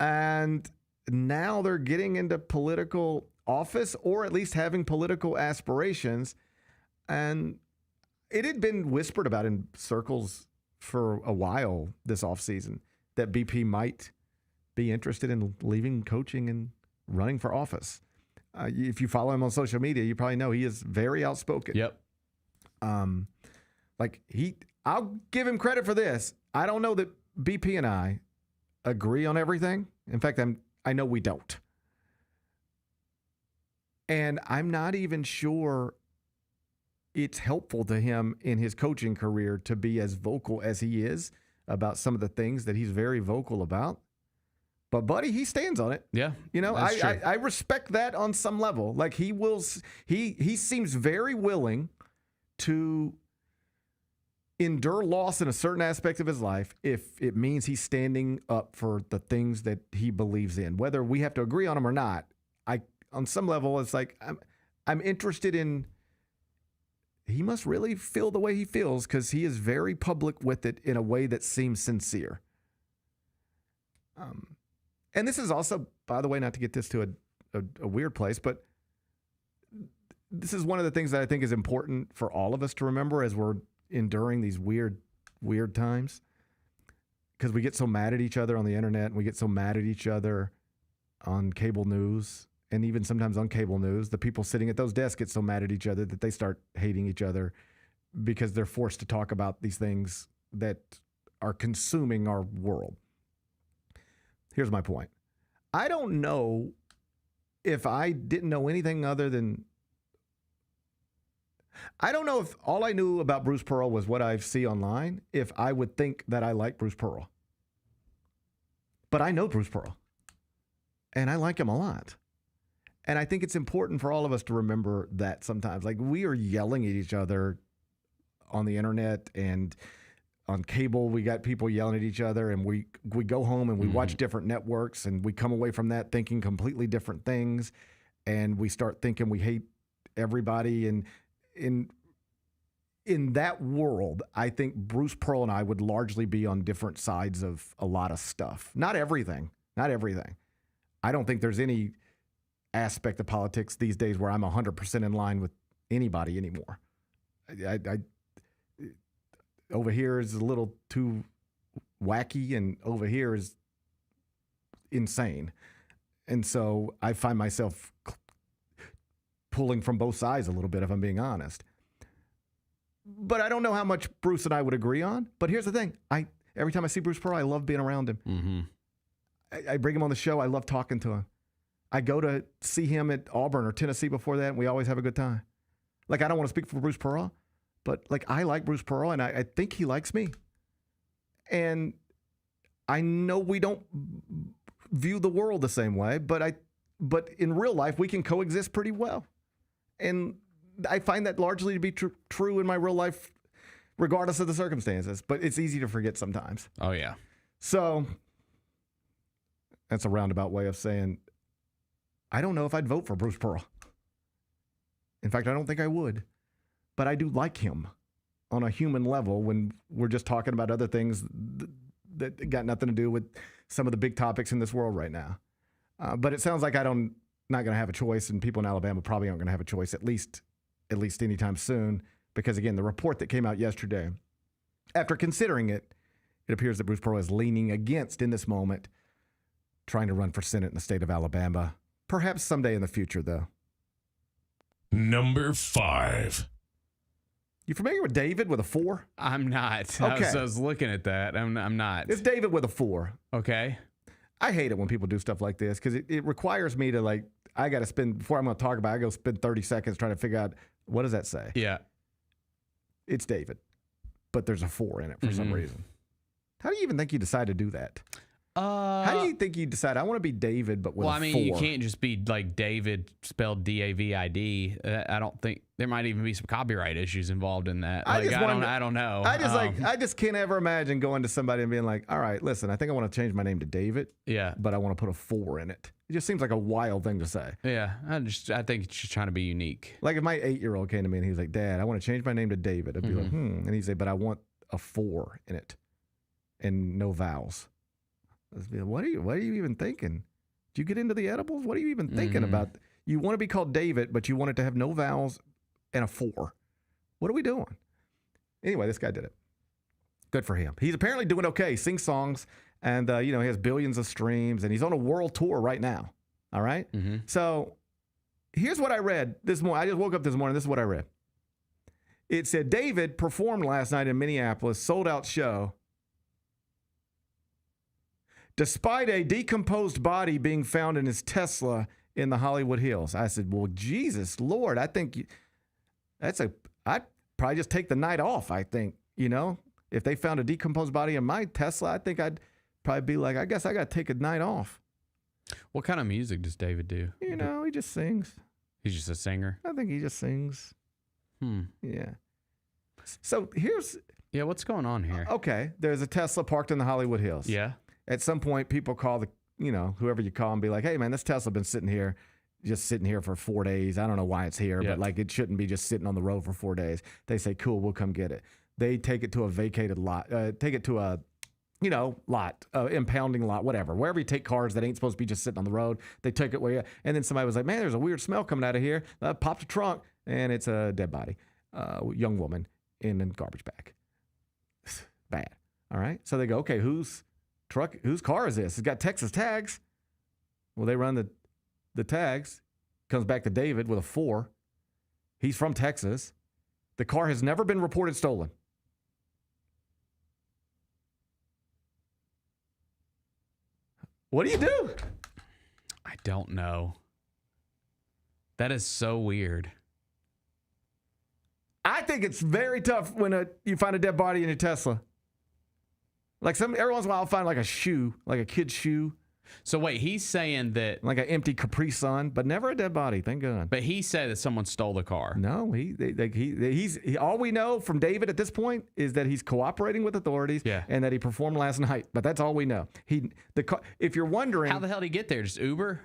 and now they're getting into political office, or at least having political aspirations, and it had been whispered about in circles for a while this offseason that BP might be interested in leaving coaching and running for office. If you follow him on social media, you probably know he is very outspoken. Yep. I'll give him credit for this. I don't know that BP and I agree on everything. In fact, I know we don't. And I'm not even sure it's helpful to him in his coaching career to be as vocal as he is about some of the things that he's very vocal about. But buddy, he stands on it. Yeah. I respect that on some level. Like, he seems very willing to endure loss in a certain aspect of his life if it means he's standing up for the things that he believes in, whether we have to agree on them or not. On some level, it's like I'm interested in. He must really feel the way he feels because he is very public with it in a way that seems sincere. And this is also, by the way, not to get this to a weird place, but this is one of the things that I think is important for all of us to remember as we're enduring these weird times, because we get so mad at each other on the internet and we get so mad at each other on cable news, and even sometimes on cable news, the people sitting at those desks get so mad at each other that they start hating each other because they're forced to talk about these things that are consuming our world. Here's my point. I don't know if I didn't know anything other than, I don't know if all I knew about Bruce Pearl was what I see online, if I would think that I like Bruce Pearl. But I know Bruce Pearl, and I like him a lot. And I think it's important for all of us to remember that sometimes. Like, we are yelling at each other on the internet and on cable. We got people yelling at each other, and we go home and we watch different networks, and we come away from that thinking completely different things. And we start thinking we hate everybody. And in that world, I think Bruce Pearl and I would largely be on different sides of a lot of stuff. Not everything. I don't think there's any aspect of politics these days where I'm 100% in line with anybody anymore. I over here is a little too wacky, and over here is insane. And so I find myself pulling from both sides a little bit, if I'm being honest. But I don't know how much Bruce and I would agree on. But here's the thing. Every time I see Bruce Pearl, I love being around him. Mm-hmm. I bring him on the show. I love talking to him. I go to see him at Auburn or Tennessee before that, and we always have a good time. Like, I don't want to speak for Bruce Pearl, but like, I like Bruce Pearl, and I think he likes me. And I know we don't view the world the same way, but in real life, we can coexist pretty well. And I find that largely to be true in my real life, regardless of the circumstances. But it's easy to forget sometimes. Oh, yeah. So that's a roundabout way of saying, I don't know if I'd vote for Bruce Pearl. In fact, I don't think I would. But I do like him on a human level when we're just talking about other things that got nothing to do with some of the big topics in this world right now. But it sounds like not going to have a choice, and people in Alabama probably aren't going to have a choice, at least anytime soon. Because, again, the report that came out yesterday, after considering it, it appears that Bruce Pearl is leaning against, in this moment, trying to run for Senate in the state of Alabama. Perhaps someday in the future, though. Number 5. You familiar with David with a 4? I'm not. Okay. I was looking at that. I'm not. It's David with a 4. Okay. I hate it when people do stuff like this because it requires me to, like, I got to spend, before I'm going to talk about it, I go spend 30 seconds trying to figure out, what does that say? Yeah. It's David, but there's a 4 in it for some reason. How do you even think you decide to do that? How do you think you decide, I want to be David, but with a 4? You can't just be like David spelled D-A-V-I-D. I don't think, there might even be some copyright issues involved in that. I don't know. I just can't ever imagine going to somebody and being like, all right, listen, I think I want to change my name to David. Yeah. But I want to put a 4 in it. It just seems like a wild thing to say. Yeah. I think it's just trying to be unique. Like if my 8-year-old came to me and he was like, Dad, I want to change my name to David. I'd be like, And he'd say, but I want a 4 in it and no vowels. What are you even thinking? Do you get into the edibles? What are you even thinking about? You want to be called David, but you want it to have no vowels and a 4. What are we doing? Anyway, this guy did it. Good for him. He's apparently doing okay. Sings songs, and he has billions of streams, and he's on a world tour right now. All right? So here's what I read this morning. I just woke up this morning. This is what I read. It said, David performed last night in Minneapolis, sold-out show, despite a decomposed body being found in his Tesla in the Hollywood Hills. I said, well, Jesus, Lord, I think I'd probably just take the night off, I think, If they found a decomposed body in my Tesla, I think I'd probably be like, I guess I got to take a night off. What kind of music does David do? He just sings. He's just a singer? I think he just sings. Yeah. So here's Yeah, what's going on here? Okay, there's a Tesla parked in the Hollywood Hills. Yeah. At some point, people call whoever you call and be like, hey, man, this Tesla been sitting here for 4 days. I don't know why it's here, but like it shouldn't be just sitting on the road for 4 days. They say, cool, we'll come get it. They take it to a vacated lot, impounding lot, whatever. Wherever you take cars that ain't supposed to be just sitting on the road, they take it and then somebody was like, man, there's a weird smell coming out of here. Popped the trunk, and it's a dead body, young woman in a garbage bag. Bad. All right. So they go, okay, whose car is this? It's got Texas tags. Well, they run the tags. Comes back to David with a 4. He's from Texas. The car has never been reported stolen. What do you do? I don't know. That is so weird. I think it's very tough when you find a dead body in your Tesla. Like every once in a while I'll find like a shoe, like a kid's shoe. So wait, he's saying that like an empty Capri Sun, but never a dead body. Thank God. But he said that someone stole the car. No, he's all we know from David at this point is that he's cooperating with authorities, and that he performed last night. But that's all we know. If you're wondering, how the hell did he get there? Just Uber?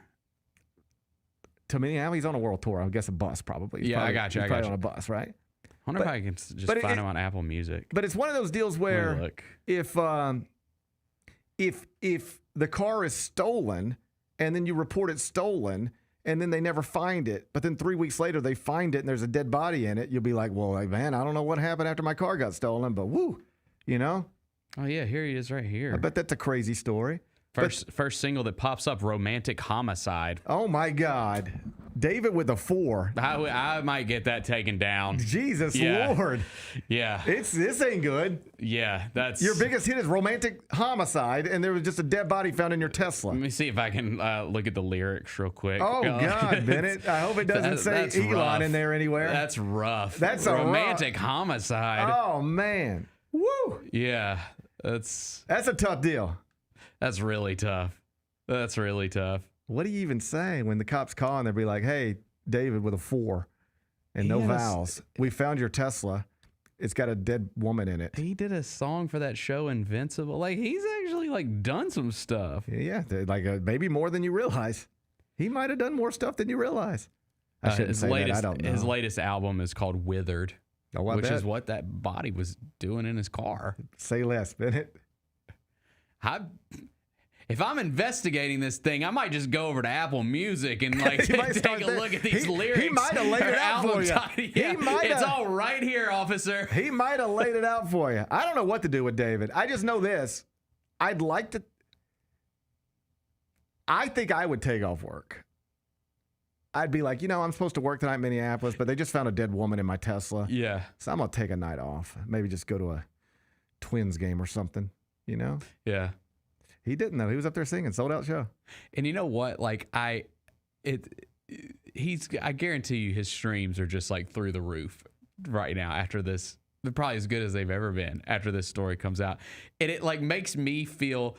To Minneapolis, he's on a world tour. I guess a bus probably. He's I got you. He's probably on a bus, right? I wonder if I can just find him on Apple Music. But it's one of those deals where if the car is stolen and then you report it stolen and then they never find it, but then 3 weeks later they find it and there's a dead body in it, you'll be like, well, man, I don't know what happened after my car got stolen, but woo, you know? Oh, yeah, here he is right here. I bet that's a crazy story. First single that pops up, Romantic Homicide. Oh, my God. David with a 4. I might get that taken down. Jesus Lord. Yeah. This ain't good. Yeah, that's... Your biggest hit is Romantic Homicide, and there was just a dead body found in your Tesla. Let me see if I can look at the lyrics real quick. Oh, God, Bennett. I hope it doesn't say Elon rough. In there anywhere. That's rough. That's Romantic Homicide. Oh, man. Woo. Yeah, that's a tough deal. That's really tough. That's really tough. What do you even say when the cops call and they'll be like, hey, David with a 4 and no vowels. We found your Tesla. It's got a dead woman in it. He did a song for that show Invincible. Like, he's actually like done some stuff. Yeah, like maybe more than you realize. He might have done more stuff than you realize. I shouldn't say that. I don't know. His latest album is called Withered, which bet. is what that body was doing in his car. Say less, Bennett. If I'm investigating this thing, I might just go over to Apple Music and like take a look at these lyrics. He might have laid it out for you. It's all right here, officer. He might have laid it out for you. I don't know what to do with David. I just know this. I think I would take off work. I'd be like, I'm supposed to work tonight in Minneapolis, but they just found a dead woman in my Tesla. Yeah. So I'm going to take a night off. Maybe just go to a Twins game or something, Yeah. He didn't, though. He was up there singing, sold out show. And you know what? Like, I guarantee you his streams are just like through the roof right now after this. They're probably as good as they've ever been after this story comes out. And it like makes me feel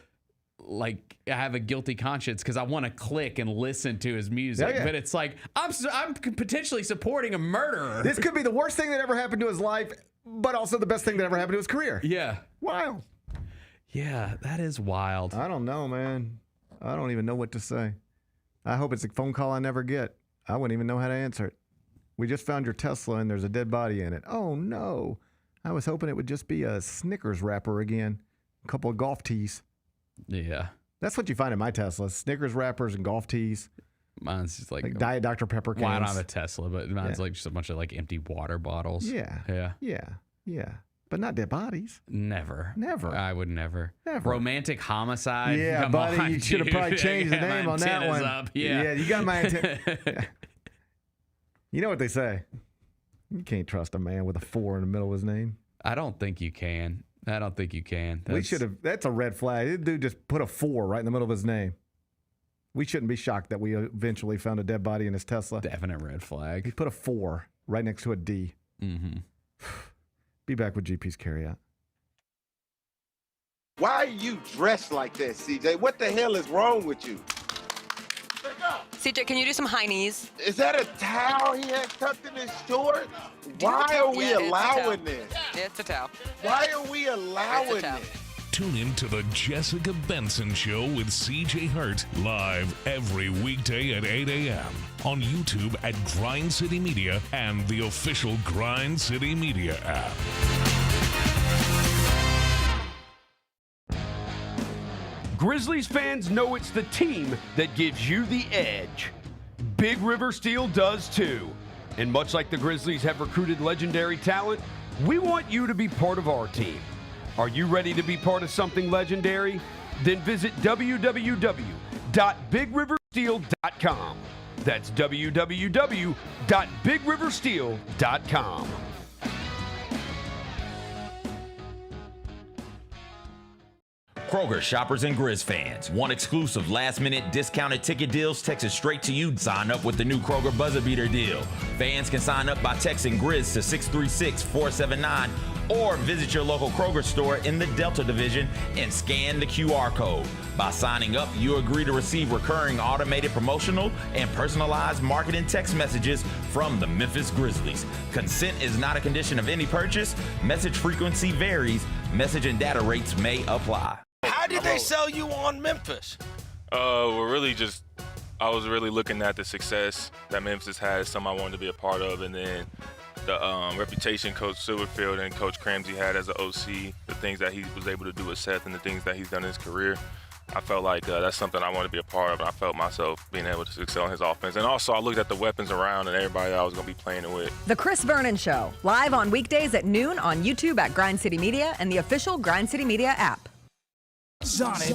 like I have a guilty conscience because I want to click and listen to his music. Yeah. But it's like, I'm potentially supporting a murderer. This could be the worst thing that ever happened to his life, but also the best thing that ever happened to his career. Yeah. Wow. Yeah, that is wild. I don't know, man. I don't even know what to say. I hope it's a phone call I never get. I wouldn't even know how to answer it. We just found your Tesla and there's a dead body in it. Oh, no. I was hoping it would just be a Snickers wrapper again. A couple of golf tees. Yeah. That's what you find in my Tesla. Snickers wrappers and golf tees. Mine's just like Diet Dr. Pepper cans. Well, I don't have a Tesla, but mine's like just a bunch of like empty water bottles. Yeah. But not dead bodies. Never. I would never. Never. Romantic Homicide. Yeah, Come buddy, on, you should have probably changed the name on that one. Up. Yeah, you got my antenna. You know what they say. You can't trust a man with a 4 in the middle of his name. I don't think you can. We should have. That's a red flag. This dude just put a 4 right in the middle of his name. We shouldn't be shocked that we eventually found a dead body in his Tesla. Definite red flag. He put a 4 right next to a D. Mm-hmm. Be back with GP's Carryout. Why are you dressed like that, CJ? What the hell is wrong with you? CJ, can you do some high knees? Is that a towel he had tucked in his shorts? Why are we allowing this? It's a towel. Why are we allowing this? Tune in to the Jessica Benson Show with CJ Hurt live every weekday at 8 a.m. on YouTube at Grind City Media and the official Grind City Media app. Grizzlies fans know it's the team that gives you the edge. Big River Steel does too. And much like the Grizzlies have recruited legendary talent, we want you to be part of our team. Are you ready to be part of something legendary? Then visit www.bigriversteel.com. That's www.bigriversteel.com. Kroger shoppers and Grizz fans. Want exclusive last-minute discounted ticket deals texted straight to you? Sign up with the new Kroger Buzzer Beater deal. Fans can sign up by texting Grizz to 636-479 or visit your local Kroger store in the Delta Division and scan the QR code. By signing up, you agree to receive recurring automated promotional and personalized marketing text messages from the Memphis Grizzlies. Consent is not a condition of any purchase. Message frequency varies. Message and data rates may apply. How did they sell you on Memphis? I was really looking at the success that Memphis had, something I wanted to be a part of, and then the reputation Coach Silverfield and Coach Cramsey had as an OC, the things that he was able to do with Seth and the things that he's done in his career. I felt like that's something I wanted to be a part of, and I felt myself being able to excel in his offense. And also, I looked at the weapons around and everybody that I was going to be playing it with. The Chris Vernon Show, live on weekdays at noon on YouTube at Grind City Media and the official Grind City Media app. Sonic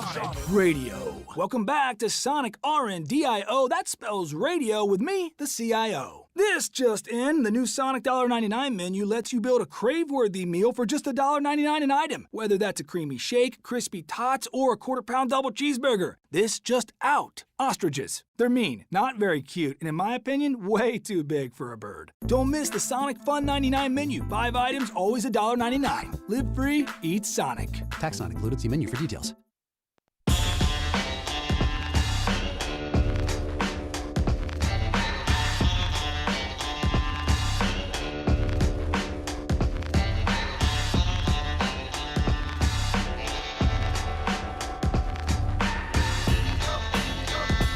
Radio. Welcome back to Sonic RNDIO. That spells radio with me, the CIO. This just in, the new Sonic $1.99 menu lets you build a crave-worthy meal for just $1.99 an item. Whether that's a creamy shake, crispy tots, or a quarter-pound double cheeseburger. This just out. Ostriches. They're mean, not very cute, and in my opinion, way too big for a bird. Don't miss the Sonic Fun 99 menu. 5 items, always $1.99. Live free, eat Sonic. Tax not included. See menu for details.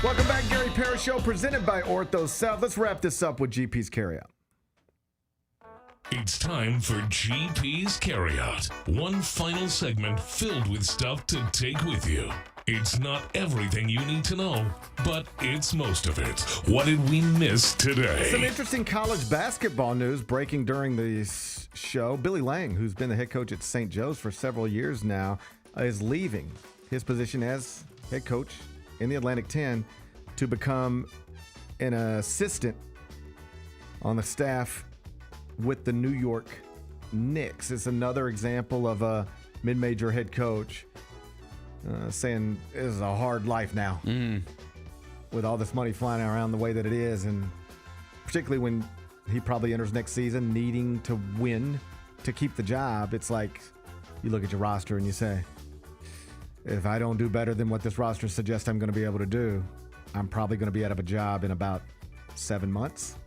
Welcome back, Gary Parrish Show, presented by Ortho South. Let's wrap this up with GP's Carryout. It's time for GP's Carryout. One final segment filled with stuff to take with you. It's not everything you need to know, but it's most of it. What did we miss today? Some interesting college basketball news breaking during the show. Billy Lang, who's been the head coach at St. Joe's for several years now, is leaving his position as head coach in the Atlantic 10 to become an assistant on the staff with the New York Knicks. It's another example of a mid-major head coach saying this is a hard life now with all this money flying around the way that it is, and particularly when he probably enters next season needing to win to keep the job. It's like you look at your roster and you say, if I don't do better than what this roster suggests I'm going to be able to do, I'm probably going to be out of a job in about 7 months.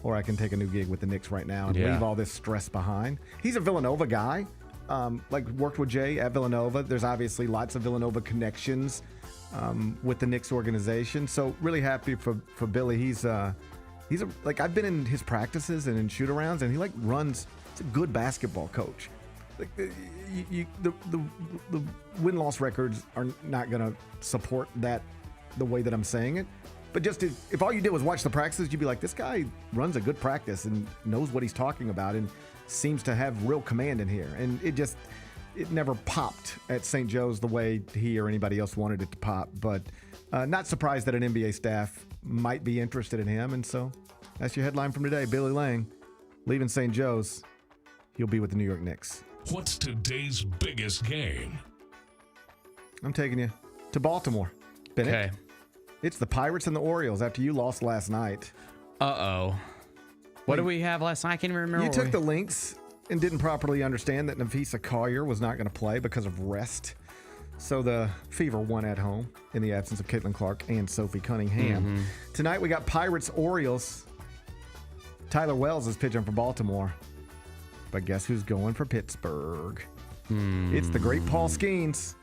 Or I can take a new gig with the Knicks right now and leave all this stress behind. He's a Villanova guy, worked with Jay at Villanova. There's obviously lots of Villanova connections with the Knicks organization. So really happy for Billy. He's I've been in his practices and in shoot-arounds, and he runs. He's a good basketball coach. The win-loss records are not going to support that the way that I'm saying it. But just if all you did was watch the practices, you'd be like, this guy runs a good practice and knows what he's talking about and seems to have real command in here. And it never popped at St. Joe's the way he or anybody else wanted it to pop. But not surprised that an NBA staff might be interested in him. And so that's your headline from today. Billy Lang leaving St. Joe's. He'll be with the New York Knicks. What's today's biggest game? I'm taking you to Baltimore. Bennett. Okay. It's the Pirates and the Orioles after you lost last night. Uh-oh. What did we have last night? I can't even remember. You took the Lynx and didn't properly understand that Nafisa Collier was not going to play because of rest. So the Fever won at home in the absence of Caitlin Clark and Sophie Cunningham. Tonight we got Pirates-Orioles. Tyler Wells is pitching for Baltimore. But guess who's going for Pittsburgh? It's the great Paul Skeens.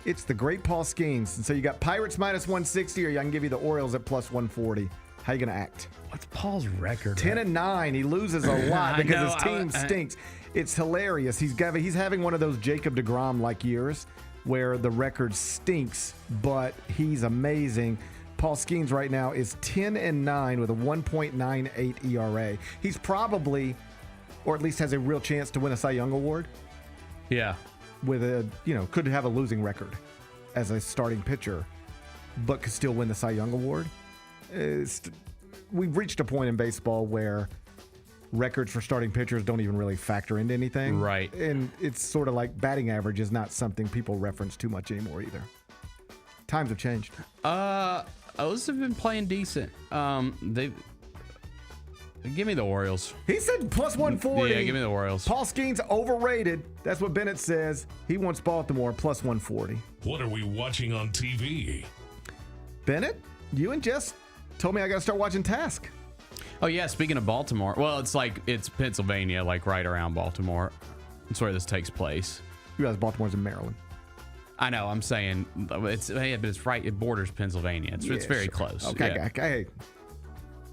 It's the great Paul Skeens. And so you got Pirates minus 160, or I can give you the Orioles at plus 140. How you going to act? What's Paul's record? 10-9. He loses a lot because his team stinks. It's hilarious. He's having one of those Jacob deGrom-like years where the record stinks, but he's amazing. Paul Skeens right now is 10-9 with a 1.98 ERA. He's probably, or at least has a real chance to win a Cy Young Award. Yeah. With could have a losing record as a starting pitcher, but could still win the Cy Young Award. We've reached a point in baseball where records for starting pitchers don't even really factor into anything. Right. And it's sort of like batting average is not something people reference too much anymore either. Times have changed. O's have been playing decent. Give me the Orioles. He said plus 140. Yeah, give me the Orioles. Paul Skeens overrated. That's what Bennett says. He wants Baltimore plus 140. What are we watching on TV? Bennett, you and Jess told me I got to start watching Task. Oh, yeah. Speaking of Baltimore, well, it's Pennsylvania, like right around Baltimore. That's where this takes place. You guys, Baltimore's in Maryland. I know. I'm saying but it's right. It borders Pennsylvania. It's very close. Okay. Yeah.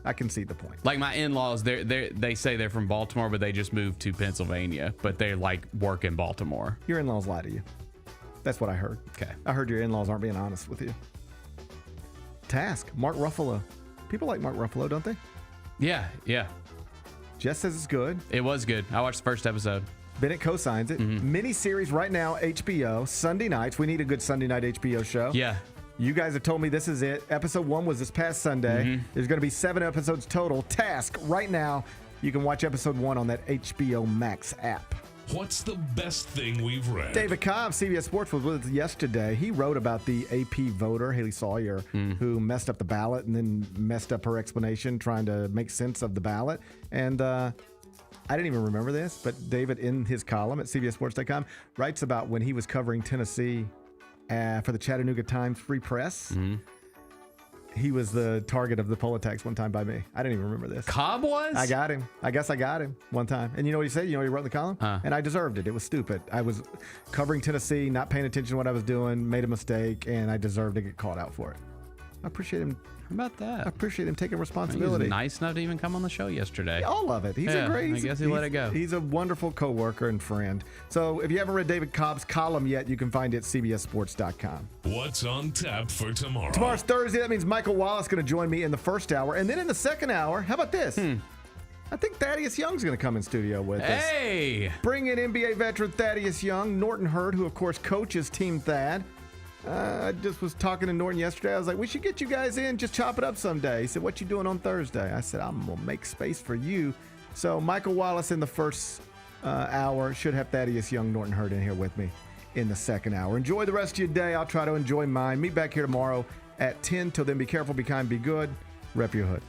I can see the point. Like my in-laws, they say they're from Baltimore, but they just moved to Pennsylvania. But they like work in Baltimore. Your in-laws lie to you. That's what I heard. Okay. I heard your in-laws aren't being honest with you. Task. Mark Ruffalo. People like Mark Ruffalo, don't they? Yeah. Jess says it's good. It was good. I watched the first episode. Bennett co-signs it. Mini-series right now, HBO, Sunday nights. We need a good Sunday night HBO show. Yeah. You guys have told me this is it. Episode 1 was this past Sunday. There's going to be 7 episodes total. Task right now. You can watch episode 1 on that HBO Max app. What's the best thing we've read? David Cobb, CBS Sports, was with us yesterday. He wrote about the AP voter, Haley Sawyer, who messed up the ballot and then messed up her explanation trying to make sense of the ballot. And I didn't even remember this, but David, in his column at CBSSports.com, writes about when he was covering Tennessee for the Chattanooga Times Free Press. He was the target of the poll attacks one time by me. I didn't even remember this. Cobb was? I got him. I guess I got him one time. And you know what he said? You know what he wrote in the column? And I deserved it. It was stupid. I was covering Tennessee, not paying attention to what I was doing, made a mistake, and I deserved to get called out for it. I appreciate him. How about that? I appreciate him taking He responsibility. was nice enough to even come on the show yesterday. All of it. He's a great. I guess he let it go. He's a wonderful coworker and friend. So if you haven't read David Cobb's column yet, you can find it at CBSSports.com. What's on tap for tomorrow? Tomorrow's Thursday. That means Michael Wallace is going to join me in the first hour. And then in the second hour, how about this? I think Thaddeus Young's going to come in studio with us. Hey! Bring in NBA veteran Thaddeus Young, Norton Hurd, who, of course, coaches Team Thad. I just was talking to Norton yesterday. I was like, we should get you guys in, just chop it up someday. He said, what you doing on Thursday? I said, I'm going to make space for you. So Michael Wallace in the first hour. Should have Thaddeus Young, Norton Hurd in here with me in the second hour. Enjoy the rest of your day. I'll try to enjoy mine. Meet back here tomorrow at 10. Till then, be careful, be kind, be good. Rep your hood.